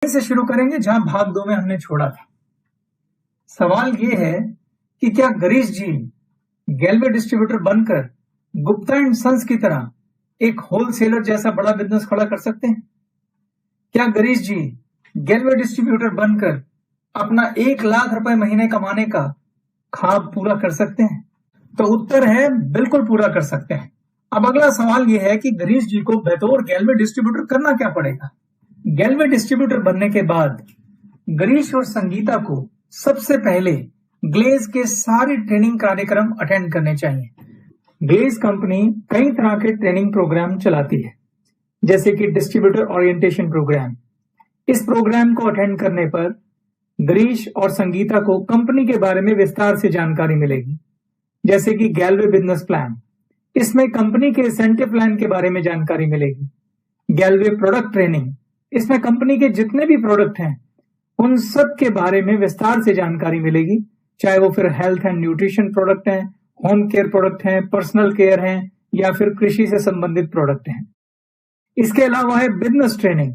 से शुरू करेंगे जहां भाग 2 में हमने छोड़ा था। सवाल यह है कि क्या गिरीश जी गैल्वे डिस्ट्रीब्यूटर बनकर गुप्ता एंड सन्स की तरह एक होलसेलर जैसा बड़ा बिजनेस खड़ा कर सकते हैं? क्या गिरीश जी गैल्वे डिस्ट्रीब्यूटर बनकर अपना 1 लाख रुपए महीने कमाने का ख्वाब पूरा कर सकते हैं? तो उत्तर है बिल्कुल पूरा कर सकते हैं। अब अगला सवाल यह है कि गिरीश जी को बतौर गैल्वे डिस्ट्रीब्यूटर करना क्या पड़ेगा? गैल्वे डिस्ट्रीब्यूटर बनने के बाद गिरीश और संगीता को सबसे पहले ग्लेज के सारे ट्रेनिंग कार्यक्रम अटेंड करने चाहिए। ग्लेज कंपनी कई तरह के ट्रेनिंग प्रोग्राम चलाती है, जैसे कि डिस्ट्रीब्यूटर ओरिएंटेशन प्रोग्राम। इस प्रोग्राम को अटेंड करने पर गिरीश और संगीता को कंपनी के बारे में विस्तार से जानकारी मिलेगी, जैसे कि गैल्वे बिजनेस प्लान। इसमें कंपनी के इंसेंटिव प्लान के बारे में जानकारी मिलेगी। गैल्वे प्रोडक्ट ट्रेनिंग, इसमें कंपनी के जितने भी प्रोडक्ट हैं उन सब के बारे में विस्तार से जानकारी मिलेगी, चाहे वो फिर हेल्थ एंड न्यूट्रिशन प्रोडक्ट हैं, होम केयर प्रोडक्ट हैं, पर्सनल केयर हैं या फिर कृषि से संबंधित प्रोडक्ट हैं। इसके अलावा है business training.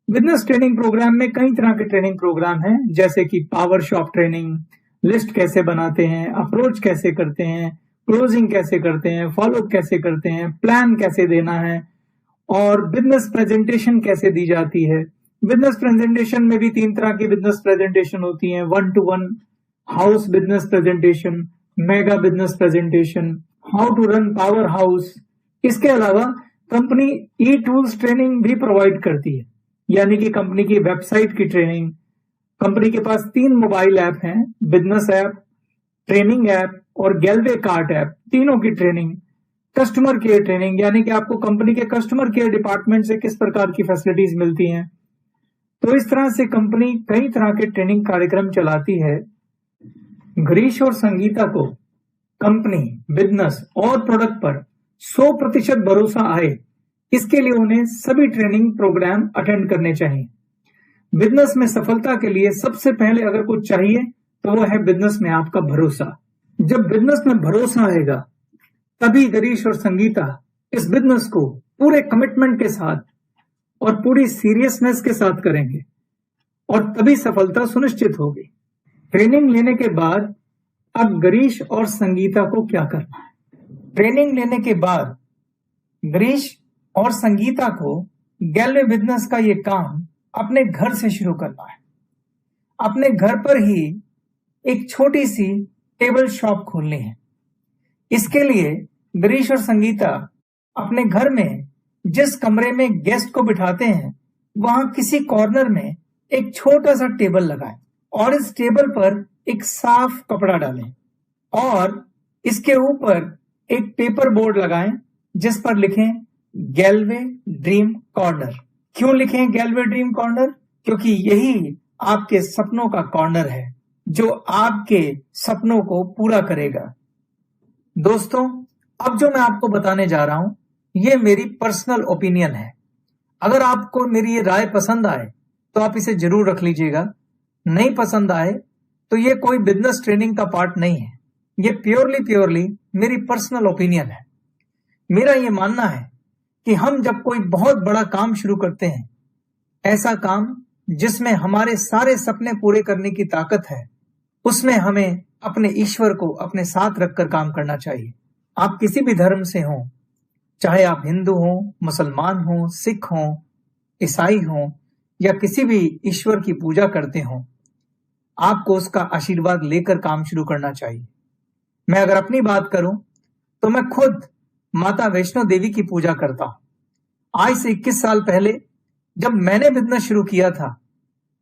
Business training programme में कई तरह के ट्रेनिंग प्रोग्राम हैं, जैसे कि पावर शॉप ट्रेनिंग, लिस्ट कैसे बनाते हैं, अप्रोच कैसे करते हैं, क्लोजिंग कैसे करते हैं, फॉलो कैसे करते हैं, प्लान कैसे देना है और बिजनेस प्रेजेंटेशन कैसे दी जाती है। बिजनेस प्रेजेंटेशन में भी 3 तरह की बिजनेस प्रेजेंटेशन होती हैं: 1-to-1, house business presentation, mega business presentation, how to run power house. इसके अलावा कंपनी ई टूल्स ट्रेनिंग भी प्रोवाइड करती है, यानी कि कंपनी की वेबसाइट की ट्रेनिंग। कंपनी के पास 3 मोबाइल ऐप हैं, बिजनेस ऐप, ट्रेनिंग ऐप और गैल्वे कार्ट ऐप, तीनों की ट्रेनिंग। कस्टमर केयर ट्रेनिंग, यानी कि आपको कंपनी के कस्टमर केयर डिपार्टमेंट से किस प्रकार की फैसिलिटीज मिलती हैं। तो इस तरह से कंपनी कई तरह के ट्रेनिंग कार्यक्रम चलाती है। गिरीश और संगीता को कंपनी, बिजनेस और प्रोडक्ट पर 100% भरोसा आए, इसके लिए उन्हें सभी ट्रेनिंग प्रोग्राम अटेंड करने चाहिए। बिजनेस में सफलता के लिए सबसे पहले अगर कुछ चाहिए तो वो है बिजनेस में आपका भरोसा। जब बिजनेस में भरोसा आएगा तभी गिरीश और संगीता इस बिजनेस को पूरे कमिटमेंट के साथ और पूरी सीरियसनेस के साथ करेंगे और तभी सफलता सुनिश्चित होगी। ट्रेनिंग लेने के बाद अब गिरीश और संगीता को क्या करना है? ट्रेनिंग लेने के बाद गिरीश और संगीता को गैल्वे बिजनेस का ये काम अपने घर से शुरू करना है। अपने घर पर ही एक छोटी सी टेबल शॉप खोलनी है। इसके लिए गिरीश और संगीता अपने घर में जिस कमरे में गेस्ट को बिठाते हैं वहां किसी कॉर्नर में एक छोटा सा टेबल लगाएं और इस टेबल पर एक साफ कपड़ा डालें और इसके ऊपर एक पेपर बोर्ड लगाएं जिस पर लिखें गैल्वे ड्रीम कॉर्नर। क्यों लिखें गैल्वे ड्रीम कॉर्नर? क्योंकि यही आपके सपनों का कॉर्नर है जो आपके सपनों को पूरा करेगा। दोस्तों, अब जो मैं आपको बताने जा रहा हूं ये मेरी पर्सनल ओपिनियन है। अगर आपको मेरी ये राय पसंद आए तो आप इसे जरूर रख लीजिएगा, नहीं पसंद आए तो ये कोई बिजनेस ट्रेनिंग का पार्ट नहीं है। ये प्योरली मेरी पर्सनल ओपिनियन है। मेरा ये मानना है कि हम जब कोई बहुत बड़ा काम शुरू करते हैं, ऐसा काम जिसमें हमारे सारे सपने पूरे करने की ताकत है, उसमें हमें अपने ईश्वर को अपने साथ रखकर काम करना चाहिए। आप किसी भी धर्म से हों, चाहे आप हिंदू हों, मुसलमान हों, सिख हों, ईसाई हों या किसी भी ईश्वर की पूजा करते हों, आपको उसका आशीर्वाद लेकर काम शुरू करना चाहिए। मैं अगर अपनी बात करूं तो मैं खुद माता वैष्णो देवी की पूजा करता हूं। आज से 21 साल पहले जब मैंने बिजनेस शुरू किया था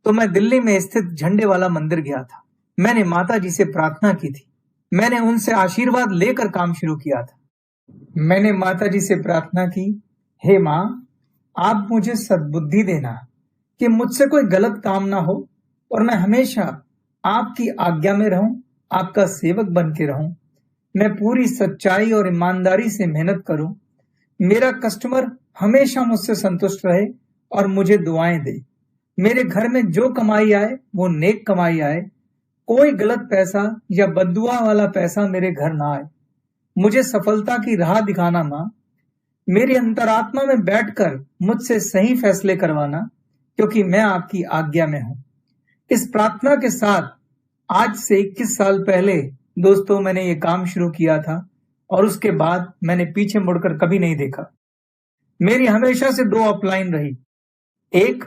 तो मैं दिल्ली में स्थित झंडे वाला मंदिर गया था। मैंने माता जी से प्रार्थना की थी, मैंने उनसे आशीर्वाद लेकर काम शुरू किया था। मैंने माता जी से प्रार्थना की, हे माँ, आप मुझे सद्बुद्धि देना कि मुझसे कोई गलत काम ना हो और मैं हमेशा आपकी आज्ञा में रहूं, आपका सेवक बन के रहूं। मैं पूरी सच्चाई और ईमानदारी से मेहनत करूं, मेरा कस्टमर हमेशा मुझसे संतुष्ट रहे और मुझे दुआएं दे। मेरे घर में जो कमाई आए वो नेक कमाई आए, कोई गलत पैसा या बद्दुआ वाला पैसा मेरे घर ना आए। मुझे सफलता की राह दिखाना माँ। मेरी अंतरात्मा में बैठकर मुझसे सही फैसले करवाना क्योंकि मैं आपकी आज्ञा में हूं। इस प्रार्थना के साथ आज से 21 साल पहले दोस्तों मैंने ये काम शुरू किया था और उसके बाद मैंने पीछे मुड़कर कभी नहीं देखा। मेरी हमेशा से 2 अपलाइन रही, एक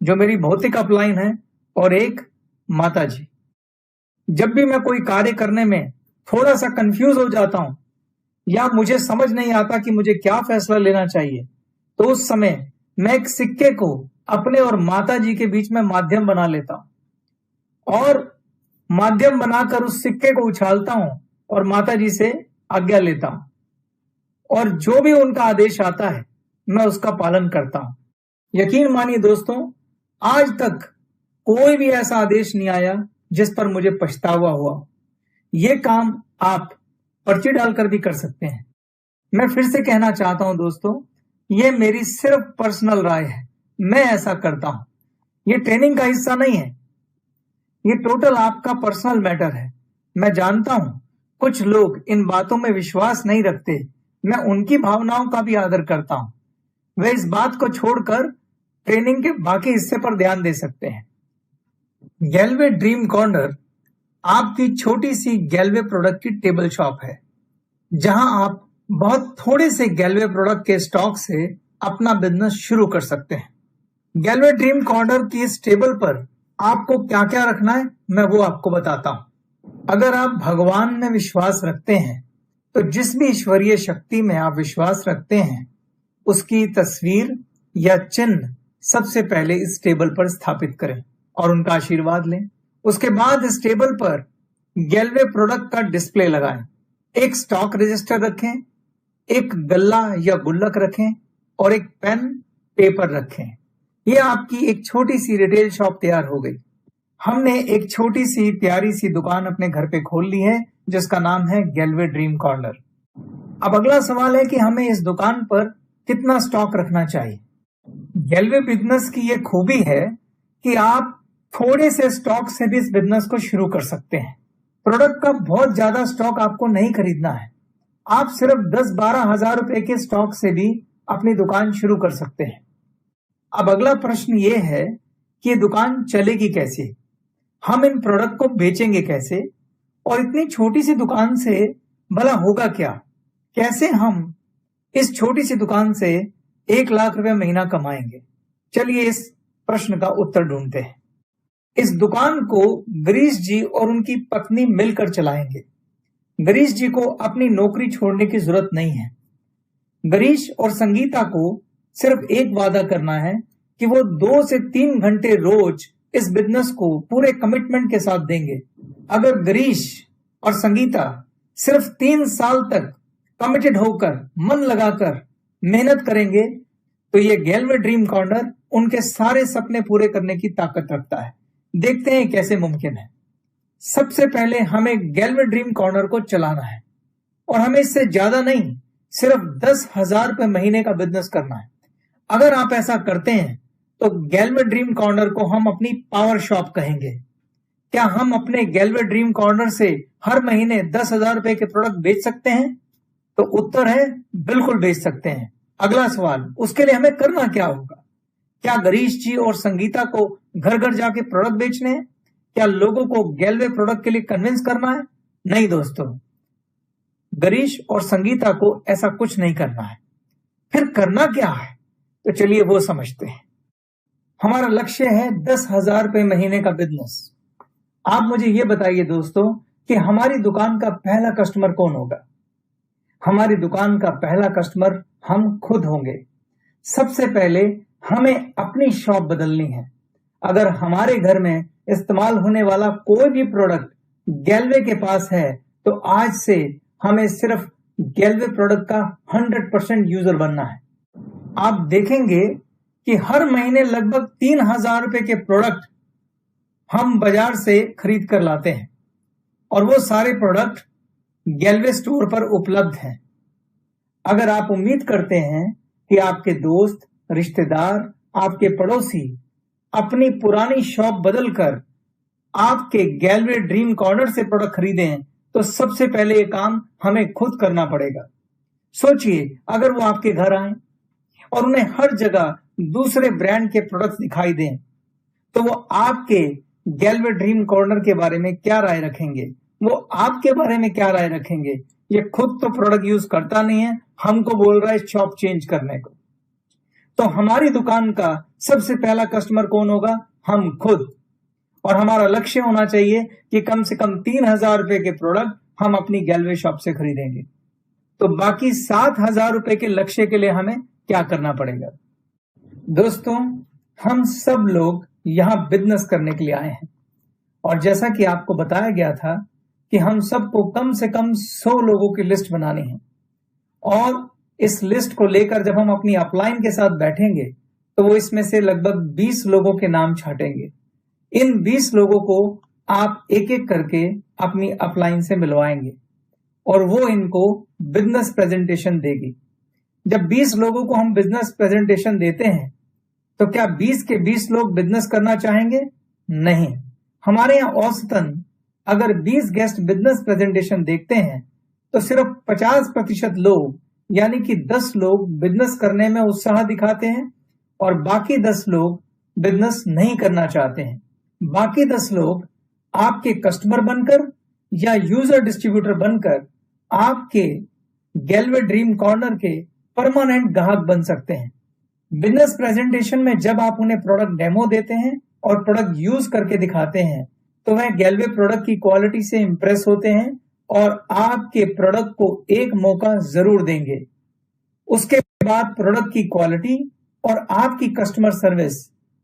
जो मेरी भौतिक अपलाइन है और एक माता जी। जब भी मैं कोई कार्य करने में थोड़ा सा कंफ्यूज हो जाता हूं या मुझे समझ नहीं आता कि मुझे क्या फैसला लेना चाहिए, तो उस समय मैं एक सिक्के को अपने और माता जी के बीच में माध्यम बना लेता हूं और माध्यम बनाकर उस सिक्के को उछालता हूं और माता जी से आज्ञा लेता हूं और जो भी उनका आदेश आता है मैं उसका पालन करता हूं। यकीन मानिए दोस्तों, आज तक कोई भी ऐसा आदेश नहीं आया जिस पर मुझे पछतावा हुआ। ये काम आप पर्ची डालकर भी कर सकते हैं। मैं फिर से कहना चाहता हूं दोस्तों, ये मेरी सिर्फ पर्सनल राय है, मैं ऐसा करता हूं। ये ट्रेनिंग का हिस्सा नहीं है, ये टोटल आपका पर्सनल मैटर है। मैं जानता हूं कुछ लोग इन बातों में विश्वास नहीं रखते, मैं उनकी भावनाओं का भी आदर करता हूं। वे इस बात को छोड़कर ट्रेनिंग के बाकी हिस्से पर ध्यान दे सकते हैं। गैल्वे ड्रीम कॉर्नर आपकी छोटी सी गैल्वे प्रोडक्ट की टेबल शॉप है, जहां आप बहुत थोड़े से गैल्वे प्रोडक्ट के स्टॉक से अपना बिजनेस शुरू कर सकते हैं। गैल्वे ड्रीम कॉर्नर की इस टेबल पर आपको क्या क्या रखना है मैं वो आपको बताता हूं। अगर आप भगवान में विश्वास रखते हैं तो जिस भी ईश्वरीय शक्ति में आप विश्वास रखते हैं उसकी तस्वीर या चिन्ह सबसे पहले इस टेबल पर स्थापित करें और उनका आशीर्वाद लें। उसके बाद इस टेबल पर गैल्वे प्रोडक्ट का डिस्प्ले लगाएं, एक स्टॉक रजिस्टर रखें, एक गल्ला या गुल्लक रखें और एक पेन पेपर रखें। ये आपकी एक छोटी सी रिटेल शॉप तैयार हो गई। हमने एक छोटी सी प्यारी सी दुकान अपने घर पे खोल ली है जिसका नाम है गैल्वे ड्रीम कॉर्नर। अब अगला सवाल है कि हमें इस दुकान पर कितना स्टॉक रखना चाहिए। गैल्वे बिजनेस की ये खूबी है कि आप थोड़े से स्टॉक से भी इस बिजनेस को शुरू कर सकते हैं। प्रोडक्ट का बहुत ज्यादा स्टॉक आपको नहीं खरीदना है, आप सिर्फ 10-12 हजार रुपए के स्टॉक से भी अपनी दुकान शुरू कर सकते हैं। अब अगला प्रश्न ये है कि ये दुकान चलेगी कैसे, हम इन प्रोडक्ट को बेचेंगे कैसे और इतनी छोटी सी दुकान से भला होगा क्या, कैसे हम इस छोटी सी दुकान से 1 लाख रुपए महीना कमाएंगे। चलिए इस प्रश्न का उत्तर ढूंढते हैं। इस दुकान को गिरीश जी और उनकी पत्नी मिलकर चलाएंगे। गिरीश जी को अपनी नौकरी छोड़ने की जरूरत नहीं है। गिरीश और संगीता को सिर्फ एक वादा करना है कि वो 2 से 3 घंटे रोज इस बिजनेस को पूरे कमिटमेंट के साथ देंगे। अगर गिरीश और संगीता सिर्फ 3 साल तक कमिटेड होकर मन लगाकर मेहनत करेंगे तो ये गैल्वे ड्रीम कॉर्नर उनके सारे सपने पूरे करने की ताकत रखता है। देखते हैं कैसे मुमकिन है। सबसे पहले हमें गैल्वे ड्रीम कॉर्नर को चलाना है और हमें इससे ज्यादा नहीं, सिर्फ 10,000 रुपए महीने का बिजनेस करना है। अगर आप ऐसा करते हैं तो गैल्वे ड्रीम कॉर्नर को हम अपनी पावर शॉप कहेंगे। क्या हम अपने गैल्वे ड्रीम कॉर्नर से हर महीने 10,000 रुपए के प्रोडक्ट बेच सकते हैं? तो उत्तर है बिल्कुल बेच सकते हैं। अगला सवाल, उसके लिए हमें करना क्या होगा? क्या गिरीश जी और संगीता को घर घर जाके प्रोडक्ट बेचने हैं? क्या लोगों को गैल्वे प्रोडक्ट के लिए कन्विंस करना है? नहीं दोस्तों, गिरीश और संगीता को ऐसा कुछ नहीं करना है। फिर करना क्या है? तो चलिए वो समझते हैं। हमारा लक्ष्य है 10,000 रुपए महीने का बिजनेस। आप मुझे ये बताइए दोस्तों कि हमारी दुकान का पहला कस्टमर कौन होगा? हमारी दुकान का पहला कस्टमर हम खुद होंगे। सबसे पहले हमें अपनी शॉप बदलनी है। अगर हमारे घर में इस्तेमाल होने वाला कोई भी प्रोडक्ट गैल्वे के पास है तो आज से हमें सिर्फ गैल्वे प्रोडक्ट का 100% यूजर बनना है। आप देखेंगे कि हर महीने लगभग 3,000 रुपए के प्रोडक्ट हम बाजार से खरीद कर लाते हैं और वो सारे प्रोडक्ट गैल्वे स्टोर पर उपलब्ध हैं। अगर आप उम्मीद करते हैं कि आपके दोस्त, रिश्तेदार, आपके पड़ोसी अपनी पुरानी शॉप बदलकर आपके गैल्वे ड्रीम कॉर्नर से प्रोडक्ट खरीदें तो सबसे पहले ये काम हमें खुद करना पड़ेगा। सोचिए, अगर वो आपके घर आए और उन्हें हर जगह दूसरे ब्रांड के प्रोडक्ट्स दिखाई दें, तो वो आपके गैल्वे ड्रीम कॉर्नर के बारे में क्या राय रखेंगे, वो आपके बारे में क्या राय रखेंगे। ये खुद तो प्रोडक्ट यूज करता नहीं है, हमको बोल रहा है शॉप चेंज करने को। तो हमारी दुकान का सबसे पहला कस्टमर कौन होगा? हम खुद। और हमारा लक्ष्य होना चाहिए कि कम से कम 3,000 रुपए के प्रोडक्ट हम अपनी गैल्वे शॉप से खरीदेंगे। तो बाकी 7,000 रुपए के लक्ष्य के लिए हमें क्या करना पड़ेगा? दोस्तों, हम सब लोग यहां बिजनेस करने के लिए आए हैं, और जैसा कि आपको बताया गया था कि हम सबको कम से कम 100 लोगों की लिस्ट बनानी है, और इस लिस्ट को लेकर जब हम अपनी अपलाइन के साथ बैठेंगे तो वो इसमें से लगभग 20 लोगों के नाम छाटेंगे। इन 20 लोगों को आप एक एक करके अपनी अपलाइन से मिलवाएंगे और वो इनको बिजनेस प्रेजेंटेशन देगी। जब 20 लोगों को हम बिजनेस प्रेजेंटेशन देते हैं तो क्या 20 के 20 लोग बिजनेस करना चाहेंगे? नहीं। हमारे यहाँ औसतन अगर 20 गेस्ट बिजनेस प्रेजेंटेशन देखते हैं तो सिर्फ 50% लोग यानी कि 10 लोग बिजनेस करने में उत्साह दिखाते हैं और बाकी 10 लोग बिजनेस नहीं करना चाहते हैं। बाकी 10 लोग आपके कस्टमर बनकर या यूजर डिस्ट्रीब्यूटर बनकर आपके गैल्वे ड्रीम कॉर्नर के परमानेंट ग्राहक बन सकते हैं। बिजनेस प्रेजेंटेशन में जब आप उन्हें प्रोडक्ट डेमो देते हैं और प्रोडक्ट यूज करके दिखाते हैं तो वह गैल्वे प्रोडक्ट की क्वालिटी से इंप्रेस होते हैं और आपके प्रोडक्ट को एक मौका जरूर देंगे। उसके बाद प्रोडक्ट की क्वालिटी और आपकी कस्टमर सर्विस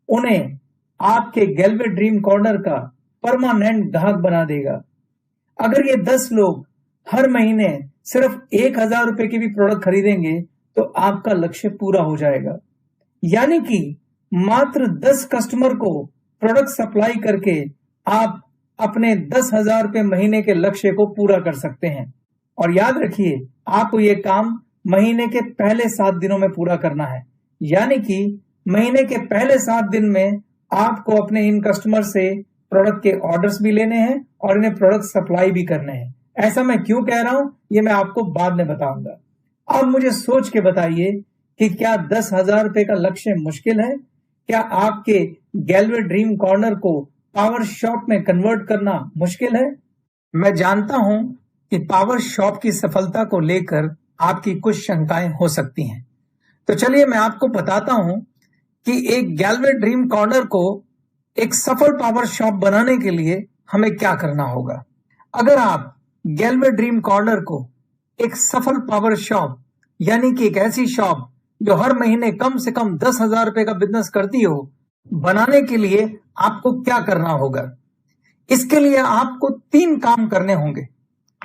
उन्हें आपके गैल्वे ड्रीम कॉर्नर का परमानेंट ग्राहक बना देगा। अगर ये 10 लोग हर महीने सिर्फ 1,000 रुपए की भी प्रोडक्ट खरीदेंगे तो आपका लक्ष्य पूरा हो जाएगा। यानी कि मात्र 10 कस्टमर को प्रोडक्ट सप्लाई करके आप अपने 10,000 रुपए महीने के लक्ष्य को पूरा कर सकते हैं। और याद रखिए, आपको ये काम महीने के पहले 7 दिनों में पूरा करना है। यानी कि महीने के पहले 7 दिन में आपको अपने इन कस्टमर से प्रोडक्ट के ऑर्डर्स भी लेने हैं और इन्हें प्रोडक्ट सप्लाई भी करने हैं। ऐसा मैं क्यों कह रहा हूं ये मैं आपको बाद में बताऊंगा। अब मुझे सोच के बताइए कि क्या 10,000 रुपए का लक्ष्य मुश्किल है? क्या आपके गैल्वे ड्रीम कॉर्नर को पावर शॉप में कन्वर्ट करना मुश्किल है? मैं जानता हूं कि पावर शॉप की सफलता को लेकर आपकी कुछ शंकाएं हो सकती हैं। तो चलिए मैं आपको बताता हूं कि एक गैल्वे ड्रीम कॉर्नर को एक सफल पावर शॉप बनाने के लिए हमें क्या करना होगा। अगर आप गैल्वे ड्रीम कॉर्नर को एक सफल पावर शॉप यानी कि एक ऐसी शॉप जो हर महीने कम से कम 10,000 रुपए का बिजनेस करती हो, बनाने के लिए आपको क्या करना होगा? इसके लिए आपको 3 काम करने होंगे।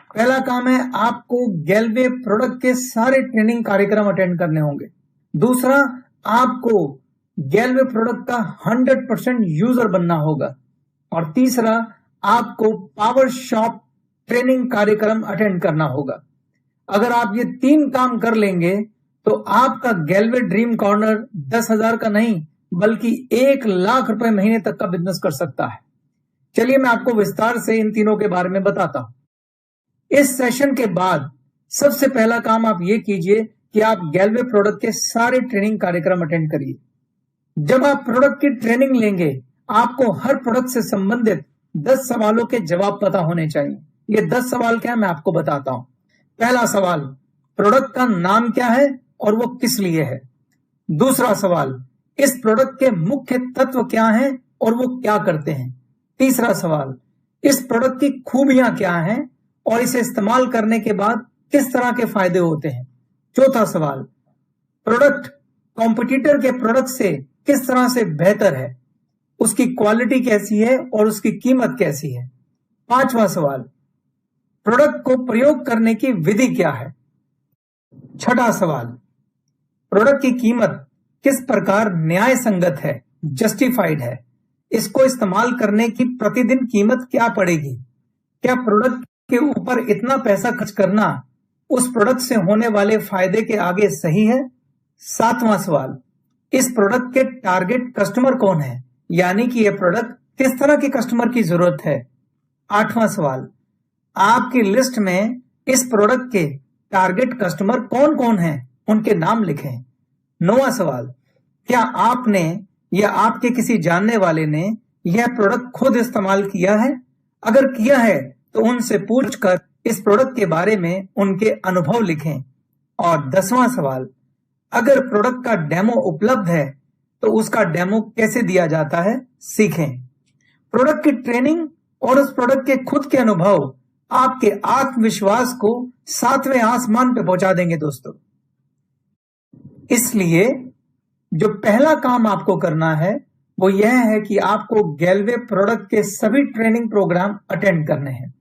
पहला काम है आपको गैल्वे प्रोडक्ट के सारे ट्रेनिंग कार्यक्रम अटेंड करने होंगे। दूसरा, आपको गैल्वे प्रोडक्ट का 100% यूजर बनना होगा। और तीसरा, आपको पावर शॉप ट्रेनिंग कार्यक्रम अटेंड करना होगा। अगर आप ये 3 काम कर लेंगे तो आपका गैल्वे ड्रीम कॉर्नर 10,000 का नहीं बल्कि 1,00,000 रुपए महीने तक का बिजनेस कर सकता है। चलिए मैं आपको विस्तार से इन तीनों के बारे में बताता हूं। इस सेशन के बाद सबसे पहला काम आप ये कीजिए कि आप गैल्वे प्रोडक्ट के सारे ट्रेनिंग कार्यक्रम अटेंड करिए। जब आप प्रोडक्ट की ट्रेनिंग लेंगे आपको हर प्रोडक्ट से संबंधित 10 सवालों के जवाब पता होने चाहिए। ये 10 सवाल क्या है मैं आपको बताता हूं। पहला सवाल, प्रोडक्ट का नाम क्या है और वो किस लिए है। दूसरा सवाल, इस प्रोडक्ट के मुख्य तत्व क्या हैं और वो क्या करते हैं। तीसरा सवाल, इस प्रोडक्ट की खूबियां क्या हैं और इसे इस्तेमाल करने के बाद किस तरह के फायदे होते हैं। चौथा सवाल, प्रोडक्ट कॉम्पिटिटर के प्रोडक्ट से किस तरह से बेहतर है, उसकी क्वालिटी कैसी है और उसकी कीमत कैसी है। पांचवा सवाल, प्रोडक्ट को प्रयोग करने की विधि क्या है। छठा सवाल, प्रोडक्ट की कीमत किस प्रकार न्याय संगत है, जस्टिफाइड है। इसको इस्तेमाल करने की प्रतिदिन कीमत क्या पड़ेगी। क्या प्रोडक्ट के ऊपर इतना पैसा खर्च करना उस प्रोडक्ट से होने वाले फायदे के आगे सही है। सातवां सवाल, इस प्रोडक्ट के टारगेट कस्टमर कौन है, यानी कि यह प्रोडक्ट किस तरह के कस्टमर की जरूरत है। आठवां सवाल, आपकी लिस्ट में इस प्रोडक्ट के टारगेट कस्टमर कौन कौन हैं, उनके नाम लिखें। 9वां सवाल, क्या आपने या आपके किसी जानने वाले ने यह प्रोडक्ट खुद इस्तेमाल किया है? अगर किया है तो उनसे पूछकर इस प्रोडक्ट के बारे में उनके अनुभव लिखें। और 10वां सवाल, अगर प्रोडक्ट का डेमो उपलब्ध है तो उसका डेमो कैसे दिया जाता है, सीखें। प्रोडक्ट की ट्रेनिंग और उस प्रोडक्ट के खुद के अनुभव आपके आत्मविश्वास को 7वें आसमान पे पहुंचा देंगे दोस्तों। इसलिए जो पहला काम आपको करना है वो यह है कि आपको गैलवे प्रोडक्ट के सभी ट्रेनिंग प्रोग्राम अटेंड करने हैं।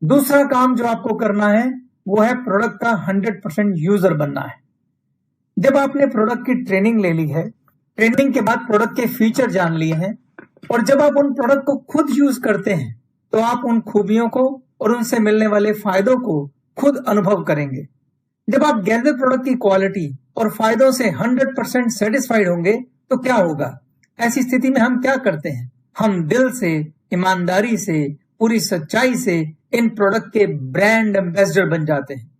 दूसरा काम जो आपको करना है वो है प्रोडक्ट का 100% यूजर बनना है। जब आपने प्रोडक्ट की ट्रेनिंग ले ली है, ट्रेनिंग के बाद प्रोडक्ट के फीचर जान लिए हैं और जब आप उन प्रोडक्ट को खुद यूज करते हैं तो आप उन खूबियों को और उनसे मिलने वाले फायदों को खुद अनुभव करेंगे। जब आप गैलवे प्रोडक्ट की क्वालिटी और फायदों से 100% सेटिस्फाइड होंगे तो क्या होगा? ऐसी स्थिति में हम क्या करते हैं? हम दिल से, ईमानदारी से, पूरी सच्चाई से इन प्रोडक्ट के ब्रांड एम्बेसडर बन जाते हैं।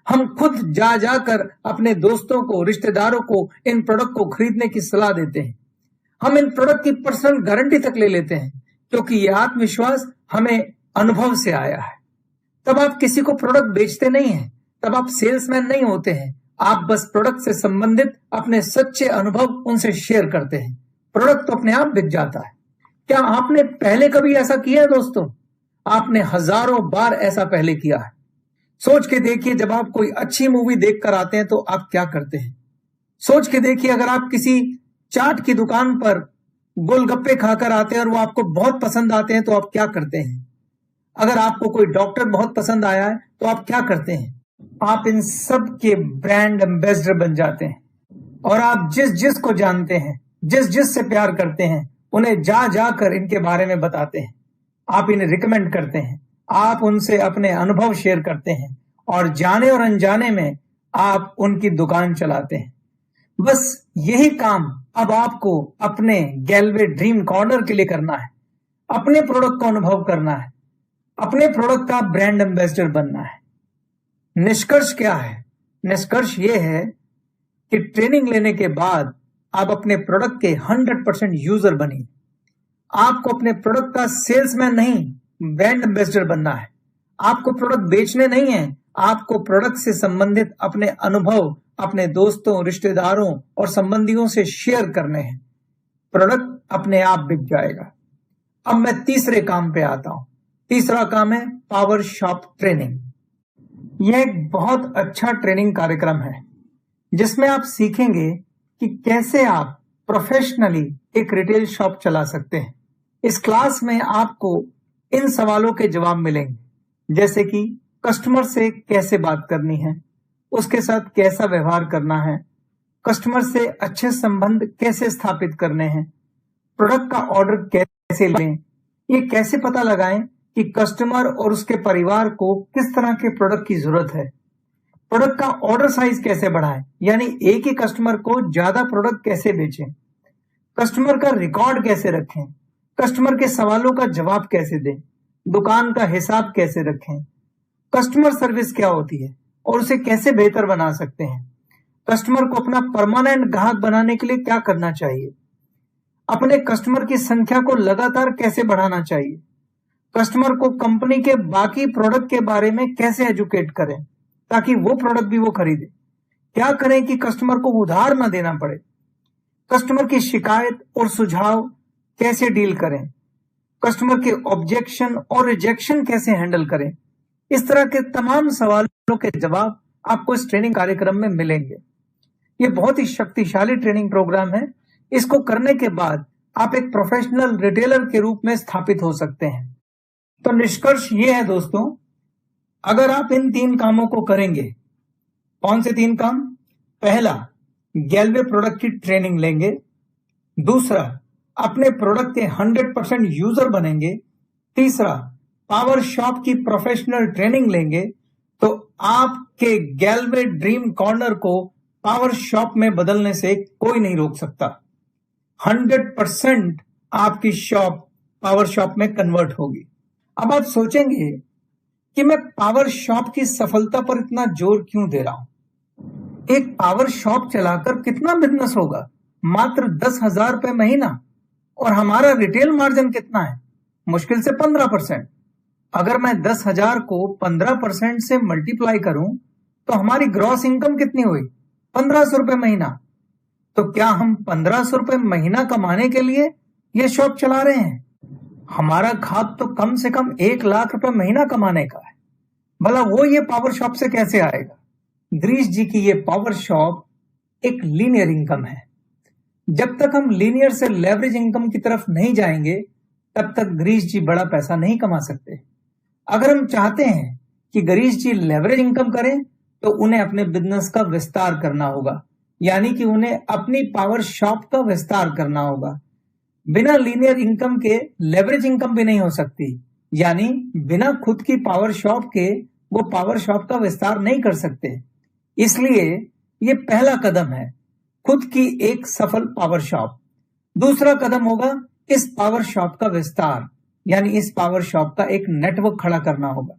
हम खुद जा जाकर अपने दोस्तों को, रिश्तेदारों को इन प्रोडक्ट को खरीदने की सलाह देते हैं। हम इन प्रोडक्ट की पर्सनल गारंटी तक ले लेते हैं क्योंकि ये आत्मविश्वास हमें अनुभव से आया है। तब आप किसी को प्रोडक्ट बेचते नहीं हैं, तब आप सेल्समैन नहीं होते हैं, आप बस प्रोडक्ट से संबंधित अपने सच्चे अनुभव उनसे शेयर करते हैं। प्रोडक्ट तो अपने आप बिक जाता है। क्या आपने पहले कभी ऐसा किया है दोस्तों? आपने हजारों बार ऐसा पहले किया है। सोच के देखिए, जब आप कोई अच्छी मूवी देखकर आते हैं तो आप क्या करते हैं? सोच के देखिए, अगर आप किसी चाट की दुकान पर गोलगप्पे खाकर आते हैं और वो आपको बहुत पसंद आते हैं तो आप क्या करते हैं? अगर आपको कोई डॉक्टर बहुत पसंद आया है तो आप क्या करते हैं? आप इन सब के ब्रांड एम्बेसडर बन जाते हैं और आप जिस जिस को जानते हैं, जिस जिस से प्यार करते हैं, उन्हें जा जाकर इनके बारे में बताते हैं। आप इन्हें रिकमेंड करते हैं, आप उनसे अपने अनुभव शेयर करते हैं और जाने और अनजाने में आप उनकी दुकान चलाते हैं। बस यही काम अब आपको अपने गैलवे ड्रीम कॉर्नर के लिए करना है। अपने प्रोडक्ट को अनुभव करना है, अपने प्रोडक्ट का ब्रांड एम्बेसडर बनना है। निष्कर्ष क्या है? निष्कर्ष ये है कि ट्रेनिंग लेने के बाद आप अपने प्रोडक्ट के 100% यूजर बनिए। आपको अपने प्रोडक्ट का सेल्समैन नहीं, ब्रांड एम्बेसडर बनना है। आपको प्रोडक्ट बेचने नहीं है, आपको प्रोडक्ट से संबंधित अपने अनुभव अपने दोस्तों, रिश्तेदारों और संबंधियों से शेयर करने हैं। प्रोडक्ट अपने आप बिक जाएगा। अब मैं तीसरे काम पे आता हूं। तीसरा काम है पावर शॉप ट्रेनिंग। यह एक बहुत अच्छा ट्रेनिंग कार्यक्रम है जिसमें आप सीखेंगे कि कैसे आप प्रोफेशनली एक रिटेल शॉप चला सकते हैं। इस क्लास में आपको इन सवालों के जवाब मिलेंगे, जैसे कि कस्टमर से कैसे बात करनी है, उसके साथ कैसा व्यवहार करना है, कस्टमर से अच्छे संबंध कैसे स्थापित करने हैं, प्रोडक्ट का ऑर्डर कैसे लें, ये कैसे पता लगाएं कि कस्टमर और उसके परिवार को किस तरह के प्रोडक्ट की जरूरत है, प्रोडक्ट का ऑर्डर साइज कैसे बढ़ाएं, यानी एक ही कस्टमर को ज्यादा प्रोडक्ट कैसे बेचें, कस्टमर का रिकॉर्ड कैसे रखें, कस्टमर के सवालों का जवाब कैसे दें, दुकान का हिसाब कैसे रखें, कस्टमर सर्विस क्या होती है और उसे कैसे बेहतर बना सकते हैं, कस्टमर को अपना परमानेंट ग्राहक बनाने के लिए क्या करना चाहिए, अपने कस्टमर की संख्या को लगातार कैसे बढ़ाना चाहिए, कस्टमर को कंपनी के बाकी प्रोडक्ट के बारे में कैसे एजुकेट करें ताकि वो प्रोडक्ट भी वो खरीदे, क्या करें कि कस्टमर को उधार ना देना पड़े, कस्टमर की शिकायत और सुझाव कैसे डील करें, कस्टमर के ऑब्जेक्शन और रिजेक्शन कैसे हैंडल करें। इस तरह के तमाम सवालों के जवाब आपको इस ट्रेनिंग कार्यक्रम में मिलेंगे। ये बहुत ही शक्तिशाली ट्रेनिंग प्रोग्राम है। इसको करने के बाद आप एक प्रोफेशनल रिटेलर के रूप में स्थापित हो सकते हैं। तो निष्कर्ष ये है दोस्तों, अगर आप इन 3 कामों को करेंगे, कौन से 3 काम? पहला, गैलवे प्रोडक्ट की ट्रेनिंग लेंगे। दूसरा, अपने प्रोडक्ट के 100% यूजर बनेंगे। तीसरा, पावर शॉप की प्रोफेशनल ट्रेनिंग लेंगे, तो आपके गैलवे ड्रीम कॉर्नर को पावर शॉप में बदलने से कोई नहीं रोक सकता। 100% आपकी शॉप पावर शॉप में कन्वर्ट होगी। अब आप सोचेंगे कि मैं पावर शॉप की सफलता पर इतना जोर क्यों दे रहा हूं? एक पावर शॉप चलाकर कितना बिजनेस होगा? मात्र 10,000 रुपए महीना। और हमारा रिटेल मार्जिन कितना है? मुश्किल से 15%। अगर मैं 10,000 को 15% से मल्टीप्लाई करूं तो हमारी ग्रॉस इनकम कितनी हुई? 1,500 रुपए महीना। तो क्या हम 1,500 रुपए महीना कमाने के लिए ये शॉप चला रहे हैं? हमारा खाब तो कम से कम 1,00,000 रुपए महीना कमाने का है। भला वो ये पावर शॉप से कैसे आएगा? गिरीश जी की ये पावर शॉप एक लीनियर इनकम है। जब तक हम लीनियर से लेवरेज इनकम की तरफ नहीं जाएंगे तब तक गिरीश जी बड़ा पैसा नहीं कमा सकते। अगर हम चाहते हैं कि गिरीश जी लेवरेज इनकम करें तो उन्हें अपने बिजनेस का विस्तार करना होगा, यानी कि उन्हें अपनी पावर शॉप का विस्तार करना होगा। बिना लीनियर इनकम के लेवरेज इनकम भी नहीं हो सकती, यानी बिना खुद की पावर शॉप के वो पावर शॉप का विस्तार नहीं कर सकते। इसलिए ये पहला कदम है, खुद की एक सफल पावर शॉप। दूसरा कदम होगा इस पावर शॉप का विस्तार, यानी इस पावर शॉप का एक नेटवर्क खड़ा करना होगा।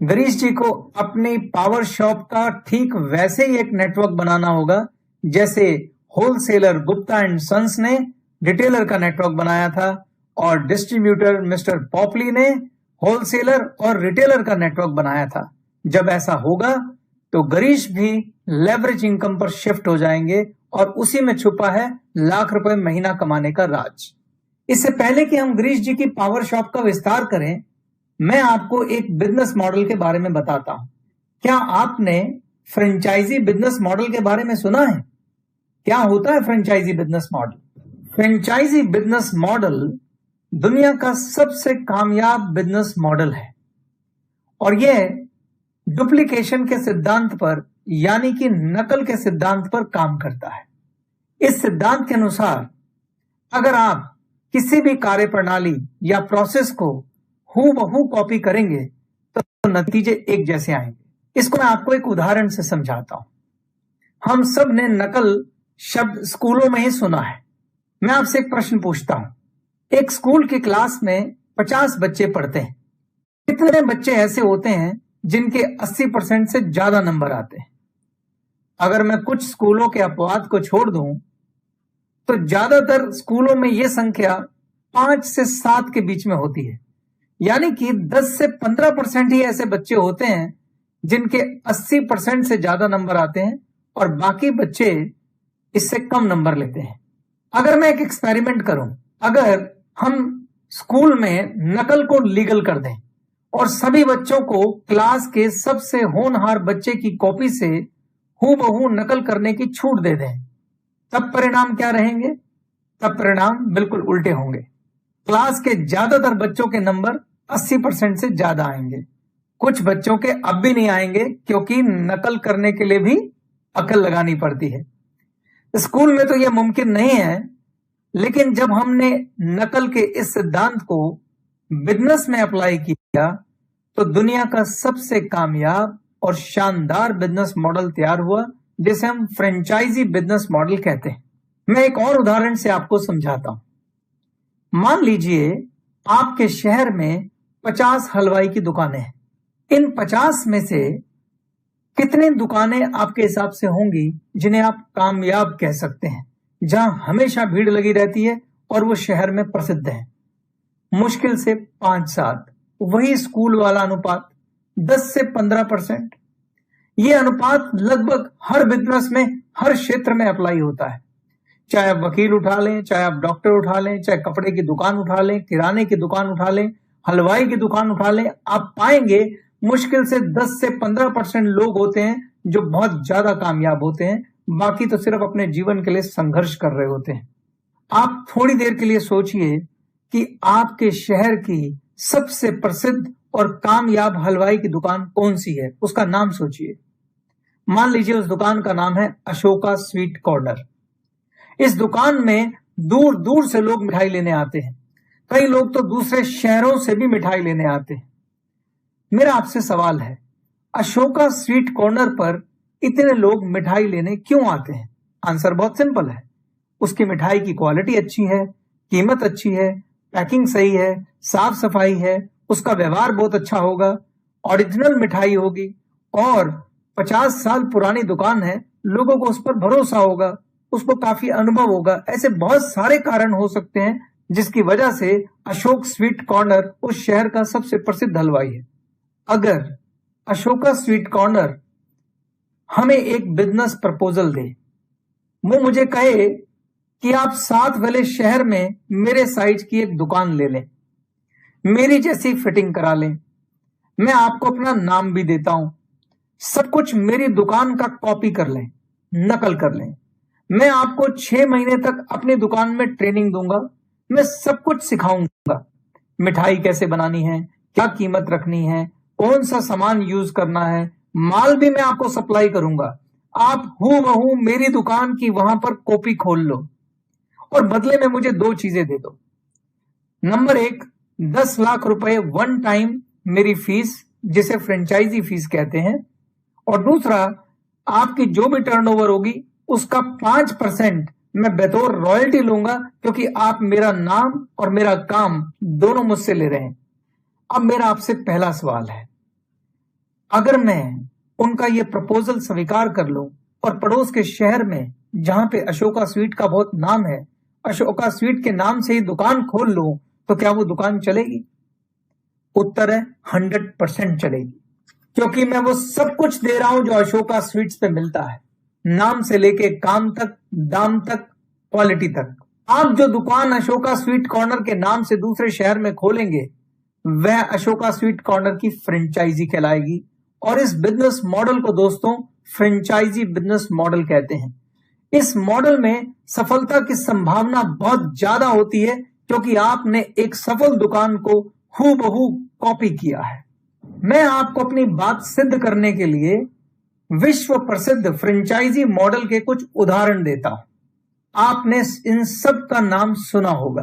गिरीश जी को अपनी पावर शॉप का ठीक वैसे ही एक नेटवर्क बनाना होगा जैसे होलसेलर गुप्ता एंड सन्स ने रिटेलर का नेटवर्क बनाया था और डिस्ट्रीब्यूटर मिस्टर पॉपली ने होलसेलर और रिटेलर का नेटवर्क बनाया था। जब ऐसा होगा तो गिरीश भी लेवरेज इनकम पर शिफ्ट हो जाएंगे और उसी में छुपा है लाख रुपए महीना कमाने का राज। इससे पहले कि हम गिरीश जी की पावर शॉप का विस्तार करें, मैं आपको एक बिजनेस मॉडल के बारे में बताता हूं। क्या आपने फ्रेंचाइजी बिजनेस मॉडल के बारे में सुना है? क्या होता है franchisee business model? Franchisee business model दुनिया का सबसे कामयाब बिजनेस मॉडल है और यह डुप्लीकेशन के सिद्धांत पर, यानी कि नकल के सिद्धांत पर काम करता है। इस सिद्धांत के अनुसार अगर आप किसी भी कार्य प्रणाली या प्रोसेस को हूबहू कॉपी करेंगे तो नतीजे एक जैसे आएंगे। इसको मैं आपको एक उदाहरण से समझाता हूं। हम सब ने नकल शब्द स्कूलों में ही सुना है। मैं आपसे एक प्रश्न पूछता हूं, एक स्कूल की क्लास में 50 बच्चे पढ़ते हैं। कितने बच्चे ऐसे होते हैं जिनके 80% से ज्यादा नंबर आते हैं? अगर मैं कुछ स्कूलों के अपवाद को छोड़ दूं तो ज्यादातर स्कूलों में यह संख्या 5 से 7 के बीच में होती है, यानी कि 10 से 15% ही ऐसे बच्चे होते हैं जिनके 80% से ज्यादा नंबर आते हैं और बाकी बच्चे इससे कम नंबर लेते हैं। अगर मैं एक एक्सपेरिमेंट करूं, अगर हम स्कूल में नकल को लीगल कर दें और सभी बच्चों को क्लास के सबसे होनहार बच्चे की कॉपी से हूबहू नकल करने की छूट दे दें, तब परिणाम क्या रहेंगे? तब परिणाम बिल्कुल उल्टे होंगे। क्लास के ज्यादातर बच्चों के नंबर 80% से ज्यादा आएंगे। कुछ बच्चों के अब भी नहीं आएंगे क्योंकि नकल करने के लिए भी अकल लगानी पड़ती है। स्कूल में तो यह मुमकिन नहीं है, लेकिन जब हमने नकल के इस सिद्धांत को बिजनेस में अप्लाई किया तो दुनिया का सबसे कामयाब और शानदार बिजनेस मॉडल तैयार हुआ, जिसे हम फ्रेंचाइजी बिजनेस मॉडल कहते हैं। मैं एक और उदाहरण से आपको समझाता हूं। मान लीजिए आपके शहर में 50 हलवाई की दुकानें हैं। इन 50 में से कितनी दुकानें आपके हिसाब से होंगी जिन्हें आप कामयाब कह सकते हैं, जहां हमेशा भीड़ लगी रहती है और वो शहर में प्रसिद्ध है? मुश्किल से 5-7। वही स्कूल वाला अनुपात 10 से 15%। ये अनुपात लगभग हर बिजनेस में, हर क्षेत्र में अप्लाई होता है। चाहे आप वकील उठा लें, चाहे आप डॉक्टर उठा लें, चाहे कपड़े की दुकान उठा लें, किराने की दुकान उठा लें, हलवाई की दुकान उठा लें, आप पाएंगे मुश्किल से 10 से 15% लोग होते हैं जो बहुत ज्यादा कामयाब होते हैं। बाकी तो सिर्फ अपने जीवन के लिए संघर्ष कर रहे होते हैं। आप थोड़ी देर के लिए सोचिए कि आपके शहर की सबसे प्रसिद्ध और कामयाब हलवाई की दुकान कौन सी है, उसका नाम सोचिए। मान लीजिए उस दुकान का नाम है अशोका स्वीट कॉर्नर। इस दुकान में दूर दूर से लोग मिठाई लेने आते हैं। कई लोग तो दूसरे शहरों से भी मिठाई लेने आते हैं। मेरा आपसे सवाल है, अशोका स्वीट कॉर्नर पर इतने लोग मिठाई लेने क्यों आते हैं? आंसर बहुत सिंपल है। उसकी मिठाई की क्वालिटी अच्छी है, कीमत अच्छी है, पैकिंग सही है, साफ सफाई है, उसका व्यवहार बहुत अच्छा होगा, ओरिजिनल मिठाई होगी और 50 साल पुरानी दुकान है, लोगों को उस पर भरोसा होगा, उसको काफी अनुभव होगा। ऐसे बहुत सारे कारण हो सकते हैं जिसकी वजह से अशोक स्वीट कॉर्नर उस शहर का सबसे प्रसिद्ध हलवाई है। अगर अशोका स्वीट कॉर्नर हमें एक बिजनेस प्रपोजल दे, वो मुझे कहे कि आप साथ वाले शहर में मेरे साइज की एक दुकान ले लें, मेरी जैसी फिटिंग करा लें, मैं आपको अपना नाम भी देता हूं, सब कुछ मेरी दुकान का कॉपी कर लें, नकल कर लें, मैं आपको 6 महीने तक अपनी दुकान में ट्रेनिंग दूंगा, मैं सब कुछ सिखाऊंगा, मिठाई कैसे बनानी है, क्या कीमत रखनी है, कौन सा सामान यूज करना है, माल भी मैं आपको सप्लाई करूंगा, आप हूबहू मेरी दुकान की वहां पर कॉपी खोल लो और बदले में मुझे 2 चीजें दे दो। नंबर 1, 10 लाख रुपए वन टाइम मेरी फीस, जिसे फ्रेंचाइजी फीस कहते हैं, और दूसरा, आपकी जो भी टर्नओवर होगी उसका 5% मैं बतौर रॉयल्टी लूंगा, क्योंकि आप मेरा नाम और मेरा काम दोनों मुझसे ले रहे हैं। अब मेरा आपसे पहला सवाल है, अगर मैं उनका यह प्रपोजल स्वीकार कर लूं और पड़ोस के शहर में जहां पे अशोका स्वीट का बहुत नाम है, अशोका स्वीट के नाम से ही दुकान खोल लूं, तो क्या वो दुकान चलेगी? उत्तर है 100% चलेगी, क्योंकि मैं वो सब कुछ दे रहा हूं जो अशोका स्वीट्स पे मिलता है, नाम से लेके काम तक, दाम तक, क्वालिटी तक। आप जो दुकान अशोका स्वीट कॉर्नर के नाम से दूसरे शहर में खोलेंगे, वह अशोका स्वीट कॉर्नर की फ्रेंचाइजी कहलाएगी। और इस बिजनेस मॉडल को दोस्तों फ्रेंचाइजी बिजनेस मॉडल कहते हैं। इस मॉडल में सफलता की संभावना बहुत ज्यादा होती है, क्योंकि आपने एक सफल दुकान को हूबहू कॉपी किया है। मैं आपको अपनी बात सिद्ध करने के लिए विश्व प्रसिद्ध फ्रेंचाइजी मॉडल के कुछ उदाहरण देता हूं। आपने इन सब का नाम सुना होगा।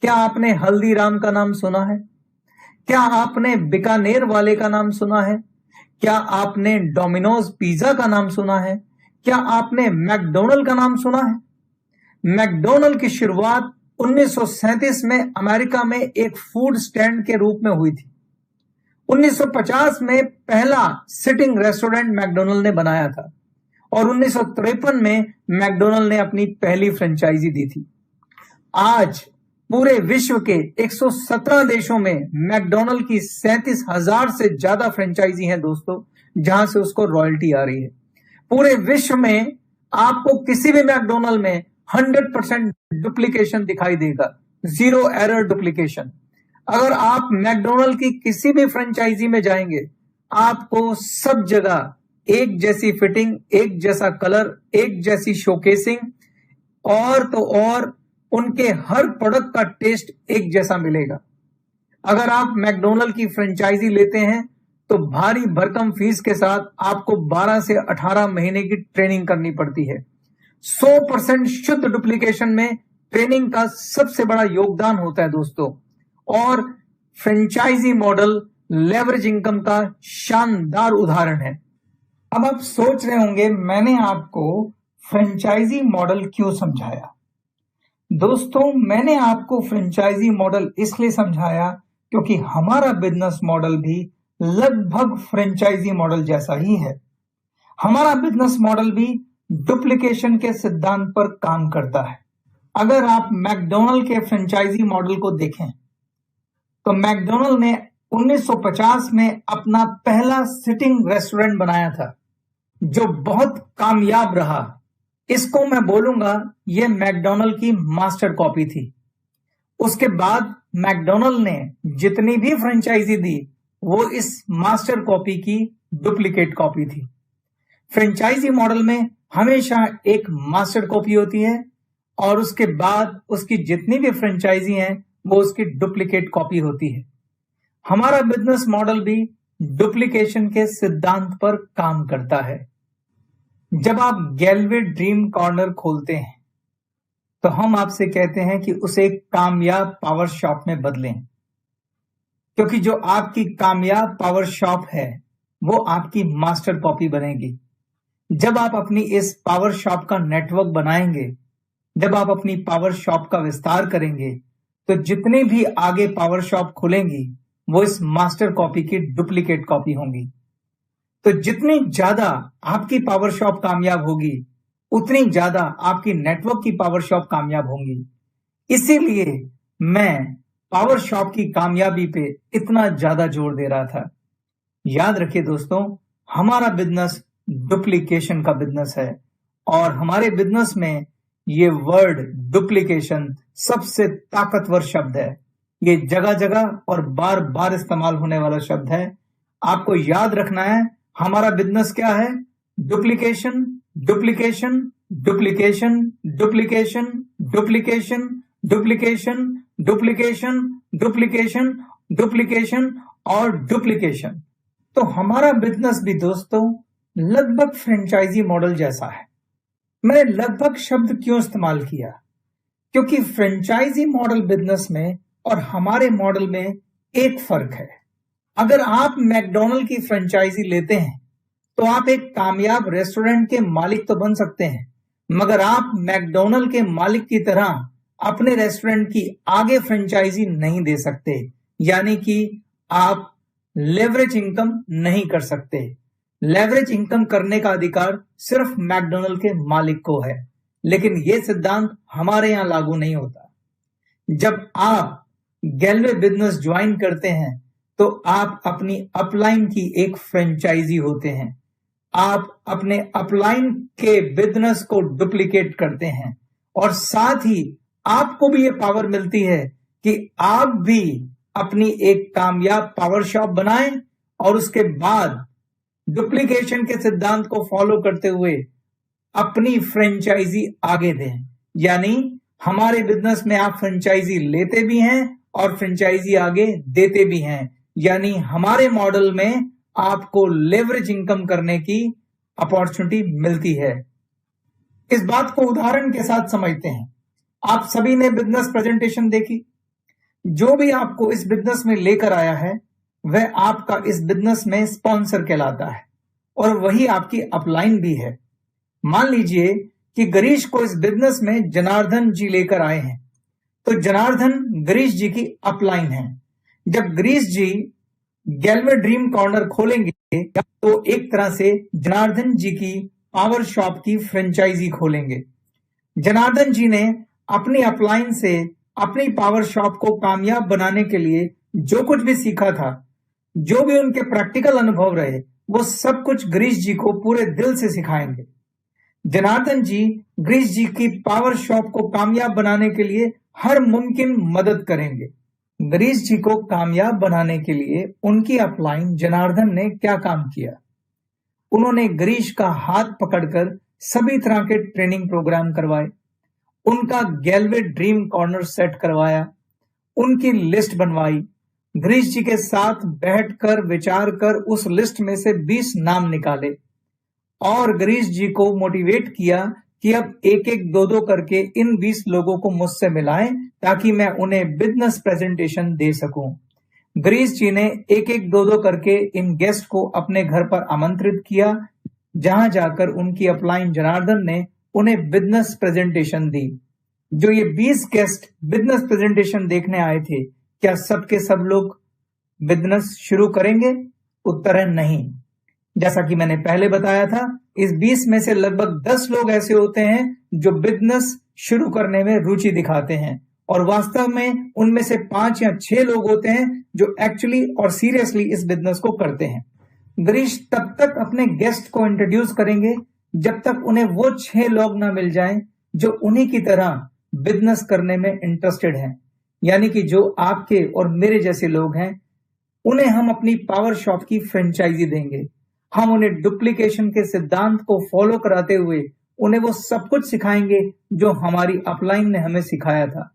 क्या आपने हल्दीराम का नाम सुना है? क्या आपने बीकानेर वाले का नाम सुना है? क्या आपने डोमिनोज पिज्जा का नाम सुना है? क्या आपने मैकडोनल्ड का नाम सुना है? मैकडोनल्ड की शुरुआत 1937 में अमेरिका में एक फूड स्टैंड के रूप में हुई थी। 1950 में पहला सिटिंग रेस्टोरेंट मैकडोनल्ड ने बनाया था और 1953 में मैकडोनल्ड ने अपनी पहली फ्रेंचाइजी दी थी। आज पूरे विश्व के 117 देशों में मैकडोनल्ड की 37,000 से ज्यादा फ्रेंचाइजी हैं दोस्तों, जहां से उसको रॉयल्टी आ रही है। पूरे विश्व में आपको किसी भी मैकडोनल्ड में 100% डुप्लीकेशन दिखाई देगा, 0 एरर डुप्लीकेशन। अगर आप मैकडोनल्ड की किसी भी फ्रेंचाइजी में जाएंगे, आपको सब जगह एक जैसी फिटिंग, एक जैसा कलर, एक जैसी शोकेसिंग, और तो और उनके हर प्रोडक्ट का टेस्ट एक जैसा मिलेगा। अगर आप मैकडोनल्ड की फ्रेंचाइजी लेते हैं तो भारी भरकम फीस के साथ आपको 12 से 18 महीने की ट्रेनिंग करनी पड़ती है। 100% शुद्ध डुप्लीकेशन में ट्रेनिंग का सबसे बड़ा योगदान होता है दोस्तों। और फ्रेंचाइजी मॉडल लेवरेज इनकम का शानदार उदाहरण है। अब आप सोच रहे होंगे, मैंने आपको फ्रेंचाइजी मॉडल क्यों समझाया? दोस्तों, मैंने आपको फ्रेंचाइजी मॉडल इसलिए समझाया क्योंकि हमारा बिजनेस मॉडल भी लगभग फ्रेंचाइजी मॉडल जैसा ही है। हमारा बिजनेस मॉडल भी डुप्लीकेशन के सिद्धांत पर काम करता है। अगर आप मैकडोनल्ड के फ्रेंचाइजी मॉडल को देखें तो मैकडोनल्ड ने 1950 में अपना पहला सिटिंग रेस्टोरेंट बनाया था, जो बहुत कामयाब रहा। इसको मैं बोलूंगा यह मैकडोनल्ड की मास्टर कॉपी थी। उसके बाद मैकडोनल्ड ने जितनी भी फ्रेंचाइजी दी, वो इस मास्टर कॉपी की डुप्लीकेट कॉपी थी। फ्रेंचाइजी मॉडल में हमेशा एक मास्टर कॉपी होती है और उसके बाद उसकी जितनी भी फ्रेंचाइजी हैं वो उसकी डुप्लीकेट कॉपी होती है। हमारा बिजनेस मॉडल भी डुप्लीकेशन के सिद्धांत पर काम करता है। जब आप गैलवे ड्रीम कॉर्नर खोलते हैं तो हम आपसे कहते हैं कि उसे एक कामयाब पावर शॉप में बदलें, क्योंकि जो आपकी कामयाब पावर शॉप है वो आपकी मास्टर कॉपी बनेगी। जब आप अपनी इस पावर शॉप का नेटवर्क बनाएंगे, जब आप अपनी पावर शॉप का विस्तार करेंगे, तो जितनी भी आगे पावर शॉप खुलेंगी वो इस मास्टर कॉपी की डुप्लीकेट कॉपी होंगी। तो जितनी ज्यादा आपकी पावर शॉप कामयाब होगी, उतनी ज्यादा आपकी नेटवर्क की पावर शॉप कामयाब होंगी। इसीलिए मैं पावर शॉप की कामयाबी पे इतना ज्यादा जोर दे रहा था। याद रखिए दोस्तों, हमारा बिजनेस डुप्लीकेशन का बिजनेस है और हमारे बिजनेस में ये वर्ड डुप्लीकेशन सबसे ताकतवर शब्द है। ये जगह जगह और बार बार इस्तेमाल होने वाला शब्द है। आपको याद रखना है हमारा बिजनेस क्या है। Duplication, duplication, duplication, duplication, duplication, duplication, duplication, duplication, duplication और डुप्लीकेशन। तो हमारा बिजनेस भी दोस्तों लगभग फ्रेंचाइजी मॉडल जैसा है। मैंने लगभग शब्द क्यों इस्तेमाल किया? क्योंकि फ्रेंचाइजी मॉडल बिजनेस में और हमारे मॉडल में एक फर्क है। अगर आप मैकडॉनल्ड की फ्रेंचाइजी लेते हैं तो आप एक कामयाब रेस्टोरेंट के मालिक तो बन सकते हैं, मगर आप मैकडॉनल्ड के मालिक की तरह अपने रेस्टोरेंट की आगे फ्रेंचाइजी नहीं दे सकते, यानी कि आप लेवरेज इनकम नहीं कर सकते। लेवरेज इनकम करने का अधिकार सिर्फ मैकडॉनल्ड के मालिक को है, लेकिन यह सिद्धांत हमारे यहां लागू नहीं होता। जब आप गैलवे बिजनेस ज्वाइन करते हैं तो आप अपनी अपलाइन की एक फ्रेंचाइजी होते हैं। आप अपने अपलाइन के बिजनेस को डुप्लीकेट करते हैं और साथ ही आपको भी ये पावर मिलती है कि आप भी अपनी एक कामयाब पावर शॉप बनाएं और उसके बाद डुप्लीकेशन के सिद्धांत को फॉलो करते हुए अपनी फ्रेंचाइजी आगे दें। यानी हमारे बिजनेस में आप फ्रेंचाइजी लेते भी हैं और फ्रेंचाइजी आगे देते भी हैं। यानी हमारे मॉडल में आपको लेवरेज इनकम करने की अपॉर्चुनिटी मिलती है। इस बात को उदाहरण के साथ समझते हैं। आप सभी ने बिजनेस प्रेजेंटेशन देखी। जो भी आपको इस बिजनेस में लेकर आया है वह आपका इस बिजनेस में स्पॉन्सर कहलाता है और वही आपकी अपलाइन भी है। मान लीजिए कि गिरीश को इस बिजनेस में जनार्दन जी लेकर आए हैं, तो जनार्दन गिरीश जी की अपलाइन है। जब गिरीश जी गैलवे ड्रीम कॉर्नर खोलेंगे तो एक तरह से जनार्दन जी की पावर शॉप की फ्रेंचाइजी खोलेंगे। जनार्दन जी ने अपनी अपलाइन से अपनी पावर शॉप को कामयाब बनाने के लिए जो कुछ भी सीखा था, जो भी उनके प्रैक्टिकल अनुभव रहे, वो सब कुछ गिरीश जी को पूरे दिल से सिखाएंगे। जनार्दन जी गिरीश जी की पावर शॉप को कामयाब बनाने के लिए हर मुमकिन मदद करेंगे। गिरीश जी को कामयाब बनाने के लिए उनकी अपलाइन जनार्दन ने क्या काम किया? उन्होंने गिरीश का हाथ पकड़कर सभी तरह के ट्रेनिंग प्रोग्राम करवाए, उनका गैलवे ड्रीम कॉर्नर सेट करवाया, उनकी लिस्ट बनवाई, गिरीश जी के साथ बैठकर विचार कर उस लिस्ट में से 20 नाम निकाले और गिरीश जी को मोटिवेट किया कि अब एक एक दो दो करके इन 20 लोगों को मुझसे मिलाएं ताकि मैं उन्हें बिजनेस प्रेजेंटेशन दे सकूं। गिरीश जी ने एक एक दो दो करके इन गेस्ट को अपने घर पर आमंत्रित किया, जहां जाकर उनकी अपलाइन जनार्दन ने उन्हें बिजनेस प्रेजेंटेशन दी। जो ये 20 गेस्ट बिजनेस प्रेजेंटेशन देखने आए थे, क्या सबके सब लोग बिजनेस शुरू करेंगे? उत्तर है नहीं। जैसा कि मैंने पहले बताया था, इस 20 में से लगभग 10 लोग ऐसे होते हैं जो बिजनेस शुरू करने में रुचि दिखाते हैं और वास्तव में उनमें से 5 या 6 लोग होते हैं जो एक्चुअली और सीरियसली इस बिजनेस को करते हैं। गिरीश तब तक अपने गेस्ट को इंट्रोड्यूस करेंगे जब तक उन्हें वो 6 लोग ना मिल जाएं जो उन्हीं की तरह बिजनेस करने में इंटरेस्टेड हैं। यानी कि जो आपके और मेरे जैसे लोग हैं, उन्हें हम अपनी पावर शॉप की फ्रेंचाइजी देंगे। हम उन्हें डुप्लीकेशन के सिद्धांत को फॉलो कराते हुए उन्हें वो सब कुछ सिखाएंगे जो हमारी अपलाइन ने हमें सिखाया था।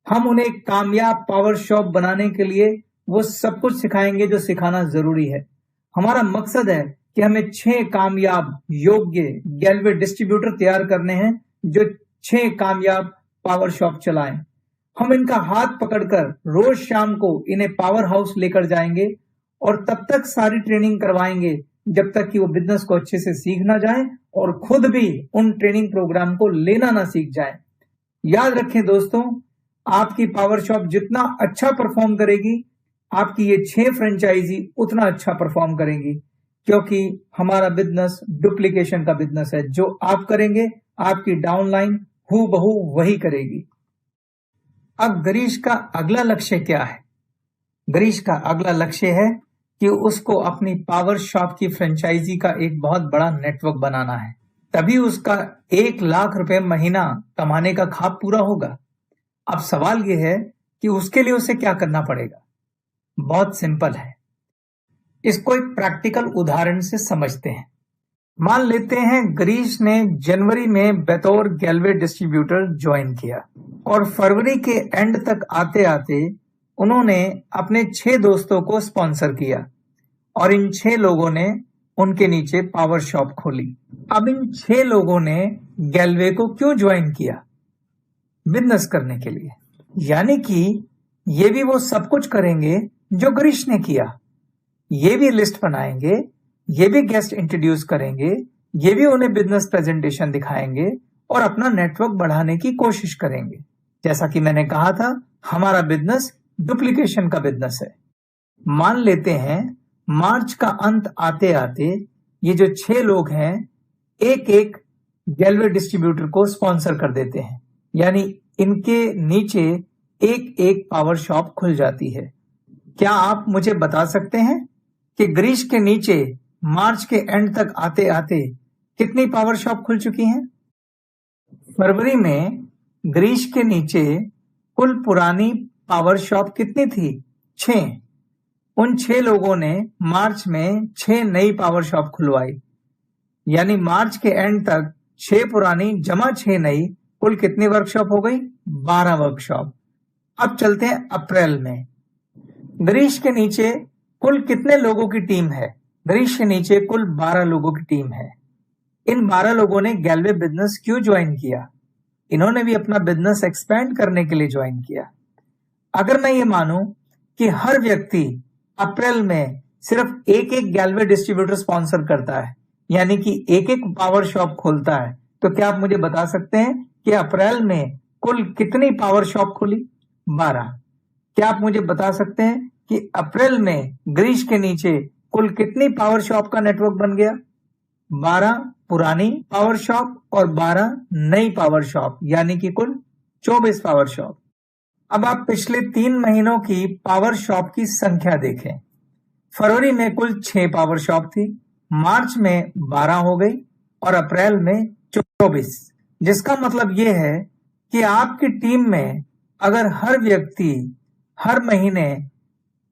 हम उन्हें कामयाब पावर शॉप बनाने के लिए वो सब कुछ सिखाएंगे जो सिखाना जरूरी है। हमारा मकसद है कि हमें 6 कामयाब योग्य गैलवे डिस्ट्रीब्यूटर तैयार करने हैं जो 6 कामयाब पावर शॉप चलाएं। हम इनका हाथ पकड़कर रोज शाम को इन्हें पावर हाउस लेकर जाएंगे और तब तक सारी ट्रेनिंग करवाएंगे जब तक कि वो बिजनेस को अच्छे से सीख ना जाए और खुद भी उन ट्रेनिंग प्रोग्राम को लेना ना सीख जाए। याद रखें दोस्तों, आपकी पावर शॉप जितना अच्छा परफॉर्म करेगी, आपकी ये 6 फ्रेंचाइजी उतना अच्छा परफॉर्म करेंगी, क्योंकि हमारा बिजनेस डुप्लीकेशन का बिजनेस है। जो आप करेंगे आपकी डाउनलाइन हूबहू वही करेगी। अब गिरीश का अगला लक्ष्य क्या है? गिरीश का अगला लक्ष्य है कि उसको अपनी पावर शॉप की फ्रेंचाइजी का एक बहुत बड़ा नेटवर्क बनाना है, तभी उसका 1 लाख रुपए महीना कमाने का ख्वाब पूरा होगा। अब सवाल यह है कि उसके लिए उसे क्या करना पड़ेगा। बहुत सिंपल है, इसको एक प्रैक्टिकल उदाहरण से समझते हैं। मान लेते हैं गिरीश ने जनवरी में बतौर गैलवे डिस्ट्रीब्यूटर ज्वाइन किया और फरवरी के एंड तक आते आते उन्होंने अपने 6 दोस्तों को स्पॉन्सर किया और इन 6 लोगों ने उनके नीचे पावर शॉप खोली। अब इन 6 लोगों ने गैलवे को क्यों ज्वाइन किया? बिजनेस करने के लिए। यानी कि ये भी वो सब कुछ करेंगे जो गिरीश ने किया। ये भी लिस्ट बनाएंगे, ये भी गेस्ट इंट्रोड्यूस करेंगे, ये भी उन्हें बिजनेस प्रेजेंटेशन दिखाएंगे और अपना नेटवर्क बढ़ाने की कोशिश करेंगे। जैसा कि मैंने कहा था, हमारा बिजनेस डुप्लीकेशन का बिजनेस है। मान लेते हैं मार्च का अंत आते आते ये जो 6 लोग हैं एक एक गैलवे डिस्ट्रीब्यूटर को स्पॉन्सर कर देते हैं, यानी इनके नीचे एक एक पावर शॉप खुल जाती है। क्या आप मुझे बता सकते हैं कि गिरीश के नीचे मार्च के एंड तक आते आते कितनी पावर शॉप खुल चुकी हैं? फरवरी में गिरीश के नीचे कुल पुरानी पावर शॉप कितनी थी? 6। उन 6 लोगों ने मार्च में 6 नई पावर शॉप खुलवाई, यानी मार्च के एंड तक 6 पुरानी जमा 6 नई, कुल कितनी वर्कशॉप हो गई? 12 वर्कशॉप। अब चलते हैं अप्रैल में। गिरीश के नीचे कुल कितने लोगों की टीम है? गिरीश के नीचे कुल 12 लोगों की टीम है। इन 12 लोगों ने गैलवे बिजनेस क्यों ज्वाइन किया? इन्होंने भी अपना बिजनेस एक्सपेंड करने के लिए ज्वाइन किया। अगर मैं ये मानूं कि हर व्यक्ति अप्रैल में सिर्फ एक एक गैलवे डिस्ट्रीब्यूटर स्पॉन्सर करता है, यानी कि एक एक पावर शॉप खोलता है, तो क्या आप मुझे बता सकते हैं कि अप्रैल में कुल कितनी पावर शॉप खुली? 12। क्या आप मुझे बता सकते हैं कि अप्रैल में गिरीश के नीचे कुल कितनी पावर शॉप का नेटवर्क बन गया? 12 पुरानी पावर शॉप और 12 नई पावर शॉप, यानी कि कुल 24 पावर शॉप। अब आप पिछले 3 महीनों की पावर शॉप की संख्या देखें। फरवरी में कुल 6 पावर शॉप थी, मार्च में 12 हो गई और अप्रैल में 24, जिसका मतलब यह है कि आपकी टीम में अगर हर व्यक्ति हर महीने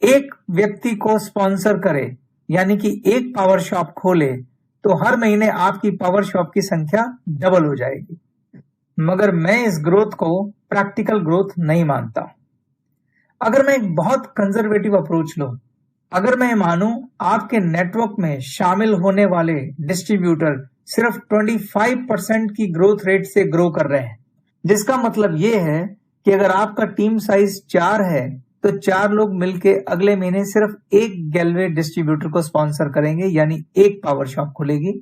एक व्यक्ति को स्पॉन्सर करे, यानी कि एक पावर शॉप खोले, तो हर महीने आपकी पावर शॉप की संख्या डबल हो जाएगी। मगर मैं इस ग्रोथ को प्रैक्टिकल ग्रोथ नहीं मानता। अगर मैं एक बहुत कंजर्वेटिव अप्रोच लूं, अगर मैं मानूं आपके नेटवर्क में शामिल होने वाले डिस्ट्रीब्यूटर सिर्फ 25% की ग्रोथ रेट से ग्रो कर रहे हैं, जिसका मतलब यह है कि अगर आपका टीम साइज 4 है तो 4 लोग मिलके अगले महीने सिर्फ एक गैलवे डिस्ट्रीब्यूटर को स्पॉन्सर करेंगे, यानी एक पावर शॉप खुलेगी।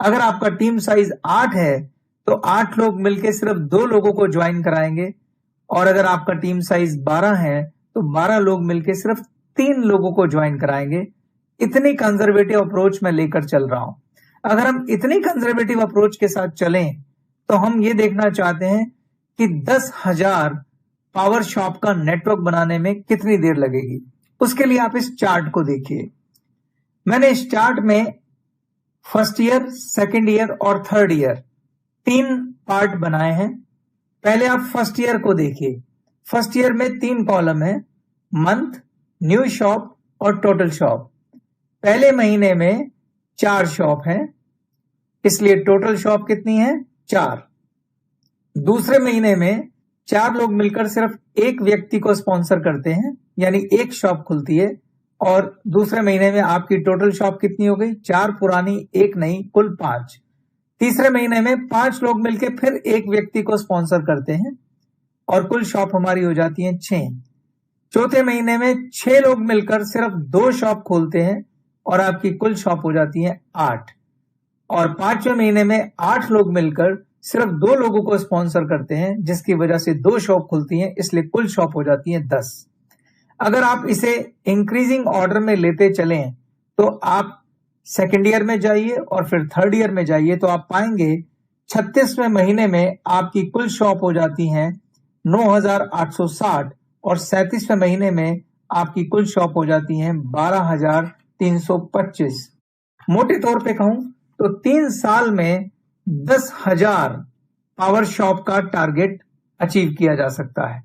अगर आपका टीम साइज 8 है तो 8 लोग मिलके सिर्फ 2 लोगों को ज्वाइन कराएंगे, और अगर आपका टीम साइज 12 है तो 12 लोग मिलके सिर्फ 3 लोगों को ज्वाइन कराएंगे। इतनी कंजर्वेटिव अप्रोच मैं लेकर चल रहा हूं। अगर हम इतनी कंजर्वेटिव अप्रोच के साथ चलें तो हम ये देखना चाहते हैं कि 10,000 पावर शॉप का नेटवर्क बनाने में कितनी देर लगेगी। उसके लिए आप इस चार्ट को देखिए। मैंने इस चार्ट में फर्स्ट ईयर, सेकेंड ईयर और थर्ड ईयर 3 पार्ट बनाए हैं। पहले आप फर्स्ट ईयर को देखिए। फर्स्ट ईयर में 3 कॉलम है, मंथ, न्यू शॉप और टोटल शॉप। पहले महीने में 4 शॉप है, इसलिए टोटल शॉप कितनी है? 4। दूसरे महीने में 4 लोग मिलकर सिर्फ एक व्यक्ति को स्पॉन्सर करते हैं, यानी एक शॉप खुलती है, और दूसरे महीने में आपकी टोटल शॉप कितनी हो गई? 4 पुरानी, 1 नई, कुल 5। तीसरे महीने में 5 लोग मिलकर फिर एक व्यक्ति को स्पॉन्सर करते हैं और कुल शॉप हमारी हो जाती है 6। चौथे महीने में 6 लोग मिलकर सिर्फ 2 शॉप खोलते हैं और आपकी कुल शॉप हो जाती है 8। और 5वें महीने में 8 लोग मिलकर सिर्फ 2 लोगों को स्पॉन्सर करते हैं, जिसकी वजह से 2 शॉप खुलती हैं, इसलिए कुल शॉप हो जाती है 10। अगर आप इसे इंक्रीजिंग ऑर्डर में लेते चलें तो आप सेकेंड ईयर में जाइए और फिर थर्ड ईयर में जाइए तो आप पाएंगे 36वें महीने में आपकी कुल शॉप हो जाती हैं 9,860 और 37वें महीने में आपकी कुल शॉप हो जाती हैं 12,325। मोटे तौर पे कहूं तो 3 साल में 10,000 पावर शॉप का टारगेट अचीव किया जा सकता है।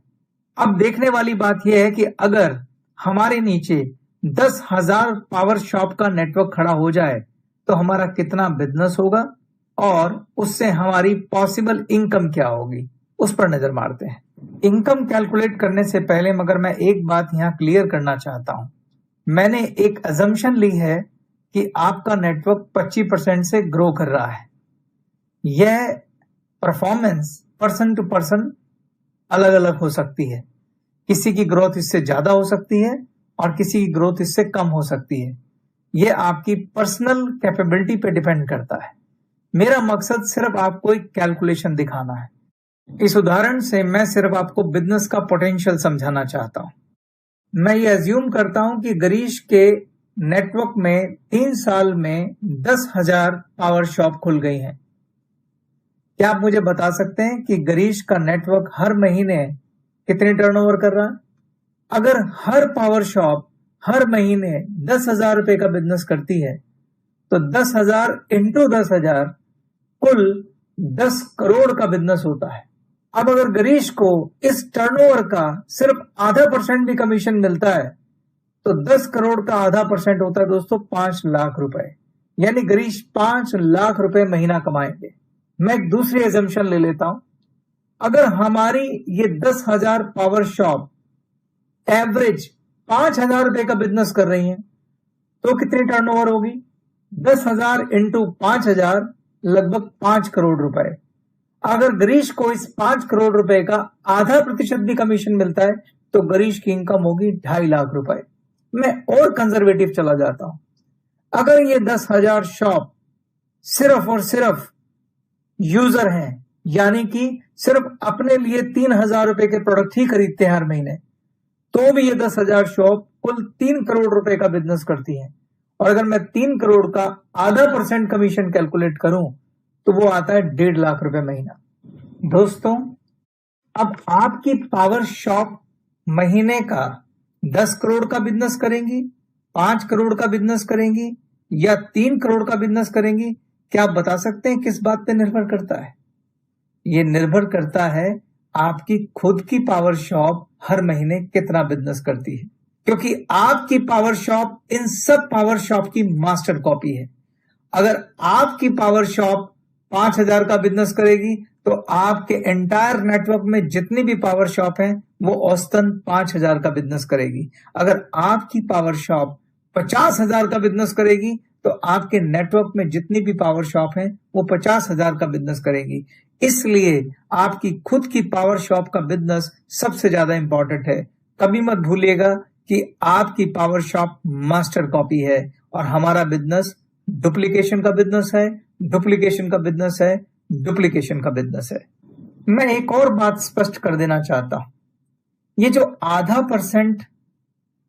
अब देखने वाली बात यह है कि अगर हमारे नीचे 10,000 पावर शॉप का नेटवर्क खड़ा हो जाए तो हमारा कितना बिजनेस होगा और उससे हमारी पॉसिबल इनकम क्या होगी, उस पर नजर मारते हैं। इनकम कैलकुलेट करने से पहले मगर मैं एक बात यहां क्लियर करना चाहता हूं। मैंने एक अजम्पशन ली है कि आपका नेटवर्क 25% से ग्रो कर रहा है। यह परफॉर्मेंस पर्सन टू पर्सन अलग अलग हो सकती है। किसी की ग्रोथ इससे ज्यादा हो सकती है और किसी की ग्रोथ इससे कम हो सकती है। यह आपकी पर्सनल कैपेबिलिटी पे डिपेंड करता है। मेरा मकसद सिर्फ आपको एक कैलकुलेशन दिखाना है। इस उदाहरण से मैं सिर्फ आपको बिजनेस का पोटेंशियल समझाना चाहता हूं। मैं ये अज्यूम करता हूं कि गिरीश के नेटवर्क में 3 साल में 10,000 पावर शॉप खुल गई हैं। क्या आप मुझे बता सकते हैं कि गिरीश का नेटवर्क हर महीने कितने टर्नओवर कर रहा है? अगर हर पावर शॉप हर महीने 10,000 रुपए का बिजनेस करती है तो 10,000 इंटू 10,000 कुल 10 करोड़ का बिजनेस होता है। अब अगर गिरीश को इस टर्नओवर का सिर्फ आधा % भी कमीशन मिलता है तो 10 करोड़ का आधा % होता है दोस्तों 5 लाख रुपए, यानी गिरीश 5 लाख रुपए महीना कमाएंगे। मैं एक दूसरी एजम्पशन ले लेता हूं। अगर हमारी ये 10,000 पावर शॉप एवरेज 5,000 रुपए का बिजनेस कर रही हैं तो कितनी टर्नओवर होगी? 10,000 इंटू 5,000 लगभग 5 करोड़ रुपए। अगर गिरीश को इस 5 करोड़ रुपए का आधा % भी कमीशन मिलता है तो गिरीश की इनकम होगी 2.5 लाख रुपए। मैं और कंजर्वेटिव चला जाता हूं। अगर ये 10,000 शॉप सिर्फ और सिर्फ यूजर हैं, यानी कि सिर्फ अपने लिए 3,000 रुपए के प्रोडक्ट ही खरीदते हैं हर महीने, तो भी ये 10,000 शॉप कुल 3 करोड़ रुपए का बिजनेस करती हैं। और अगर मैं 3 करोड़ का आधा % कमीशन कैलकुलेट करूं तो वो आता है 1.5 लाख रुपए महीना। दोस्तों, अब आपकी पावर शॉप महीने का 10 करोड़ का बिजनेस करेंगी, 5 करोड़ का बिजनेस करेंगी या 3 करोड़ का बिजनेस करेंगी? क्या आप बता सकते हैं किस बात पे निर्भर करता है? ये निर्भर करता है आपकी खुद की पावर शॉप हर महीने कितना बिजनेस करती है, क्योंकि आपकी पावर शॉप इन सब पावर शॉप की मास्टर कॉपी है। अगर आपकी पावर शॉप 5,000 का बिजनेस करेगी तो आपके एंटायर नेटवर्क में जितनी भी पावर शॉप हैं वो औसतन 5,000 का बिजनेस करेगी। अगर आपकी पावर शॉप 50,000 का बिजनेस करेगी तो आपके नेटवर्क में जितनी भी पावर शॉप हैं वो 50,000 का बिजनेस करेगी। इसलिए आपकी खुद की पावर शॉप का बिजनेस सबसे ज्यादा इंपॉर्टेंट है। कभी मत भूलिएगा कि आपकी पावर शॉप मास्टर कॉपी है और हमारा बिजनेस डुप्लीकेशन का बिजनेस है, डुप्लीकेशन का बिजनेस है, डुप्लीकेशन का बिजनेस है। मैं एक और बात स्पष्ट कर देना चाहता हूं। ये जो आधा %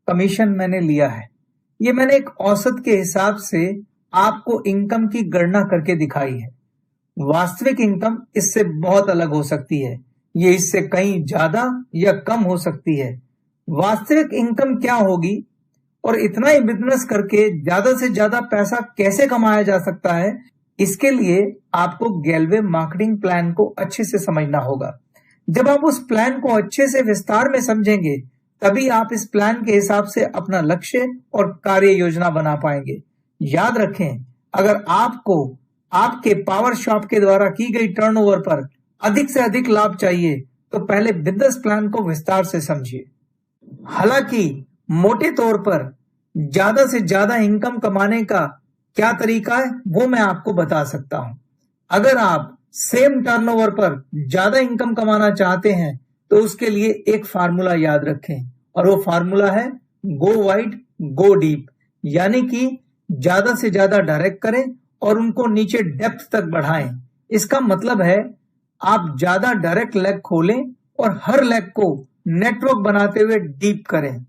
कमीशन मैंने लिया है, ये मैंने एक औसत के हिसाब से आपको इनकम की गणना करके दिखाई है। वास्तविक इनकम इससे बहुत अलग हो सकती है। ये इससे कहीं ज्यादा या कम हो सकती है। वास्तविक इनकम क्या होगी और इतना ही बिजनेस करके ज्यादा से ज्यादा पैसा कैसे कमाया जा सकता है, इसके लिए आपको गैल्वे मार्केटिंग प्लान को अच्छे से समझना होगा। जब आप उस प्लान को अच्छे से विस्तार में समझेंगे तभी आप इस प्लान के हिसाब से अपना लक्ष्य और कार्य योजना बना पाएंगे। याद रखें, अगर आपको आपके पावर शॉप के द्वारा की गई टर्नओवर पर अधिक से अधिक लाभ चाहिए तो पहले बिजनेस प्लान को विस्तार से समझिए। हालांकि मोटे तौर पर ज्यादा से ज्यादा इनकम कमाने का क्या तरीका है वो मैं आपको बता सकता हूं। अगर आप सेम टर्नओवर पर ज्यादा इनकम कमाना चाहते हैं तो उसके लिए एक फार्मूला याद रखें और वो फार्मूला है गो वाइड गो डीप, यानी कि ज्यादा से ज्यादा डायरेक्ट करें और उनको नीचे डेप्थ तक बढ़ाएं। इसका मतलब है आप ज्यादा डायरेक्ट लेग खोलें और हर लेग को नेटवर्क बनाते हुए डीप करें।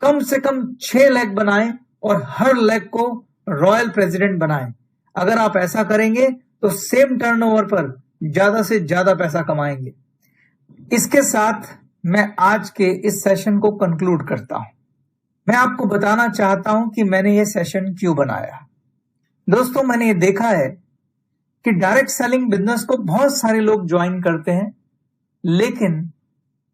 कम से कम 6 लेग बनाएं और हर लेग को रॉयल प्रेसिडेंट बनाएं। अगर आप ऐसा करेंगे तो सेम टर्नओवर पर ज्यादा से ज्यादा पैसा कमाएंगे। इसके साथ मैं आज के इस सेशन को कंक्लूड करता हूं। मैं आपको बताना चाहता हूं कि मैंने ये सेशन क्यों बनाया। दोस्तों, मैंने ये देखा है कि डायरेक्ट सेलिंग बिजनेस को बहुत सारे लोग ज्वाइन करते हैं, लेकिन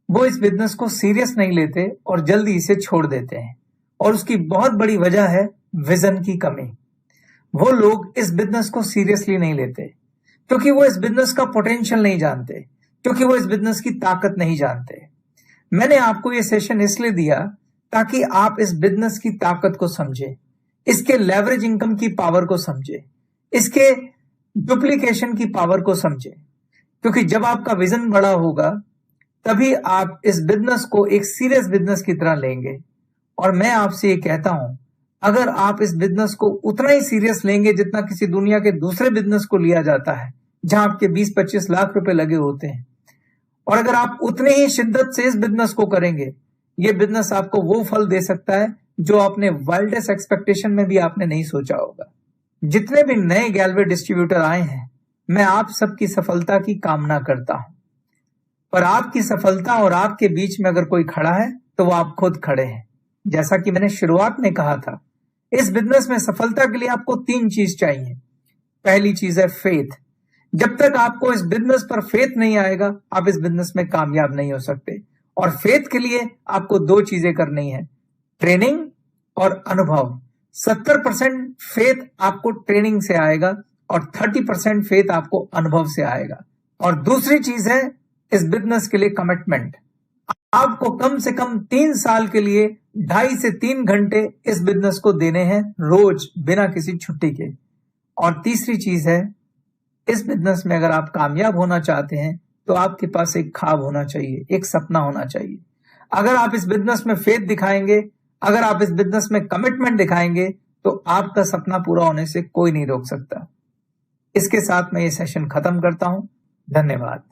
वो इस बिजनेस को सीरियस नहीं लेते और जल्दी इसे छोड़ देते हैं। और उसकी बहुत बड़ी वजह है विजन की कमी। वो लोग इस बिजनेस को सीरियसली नहीं लेते क्योंकि वो इस बिजनेस का पोटेंशियल नहीं जानते, क्योंकि वो इस बिजनेस की ताकत नहीं जानते। मैंने आपको ये सेशन इसलिए दिया ताकि आप इस बिजनेस की ताकत को समझें, इसके लेवरेज इनकम की पावर को समझें, इसके डुप्लीकेशन की पावर को समझें। क्योंकि जब आपका विजन बड़ा होगा तभी आप इस बिजनेस को एक सीरियस बिजनेस की तरह लेंगे। और मैं आपसे ये कहता हूं, अगर आप इस बिजनेस को उतना ही सीरियस लेंगे जितना किसी दुनिया के दूसरे बिजनेस को लिया जाता है जहां आपके 20-25 लाख रुपए लगे होते हैं, और अगर आप उतने ही शिद्दत से इस बिजनेस को करेंगे, ये बिजनेस आपको वो फल दे सकता है जो आपने वाइल्डेस्ट एक्सपेक्टेशन में भी आपने नहीं सोचा होगा। जितने भी नए गैलवे डिस्ट्रीब्यूटर आए हैं, मैं आप सबकी सफलता की कामना करता हूं, पर आपकी सफलता और आपके बीच में अगर कोई खड़ा है तो वो आप खुद खड़े हैं। जैसा कि मैंने शुरुआत में कहा था, इस बिजनेस में सफलता के लिए आपको 3 चीज चाहिए। पहली चीज है फेथ। जब तक आपको इस बिजनेस पर फेथ नहीं आएगा, आप इस बिजनेस में कामयाब नहीं हो सकते। और फेथ के लिए आपको 2 चीजें करनी है, ट्रेनिंग और अनुभव। 70% फेथ आपको ट्रेनिंग से आएगा और 30% फेथ आपको अनुभव से आएगा। और दूसरी चीज है इस बिजनेस के लिए कमिटमेंट। आपको कम से कम 3 साल के लिए 2.5 से 3 घंटे इस बिजनेस को देने हैं रोज, बिना किसी छुट्टी के। और तीसरी चीज है, इस बिजनेस में अगर आप कामयाब होना चाहते हैं तो आपके पास एक ख्वाब होना चाहिए, एक सपना होना चाहिए। अगर आप इस बिजनेस में फेथ दिखाएंगे, अगर आप इस बिजनेस में कमिटमेंट दिखाएंगे, तो आपका सपना पूरा होने से कोई नहीं रोक सकता। इसके साथ मैं ये सेशन खत्म करता हूं। धन्यवाद।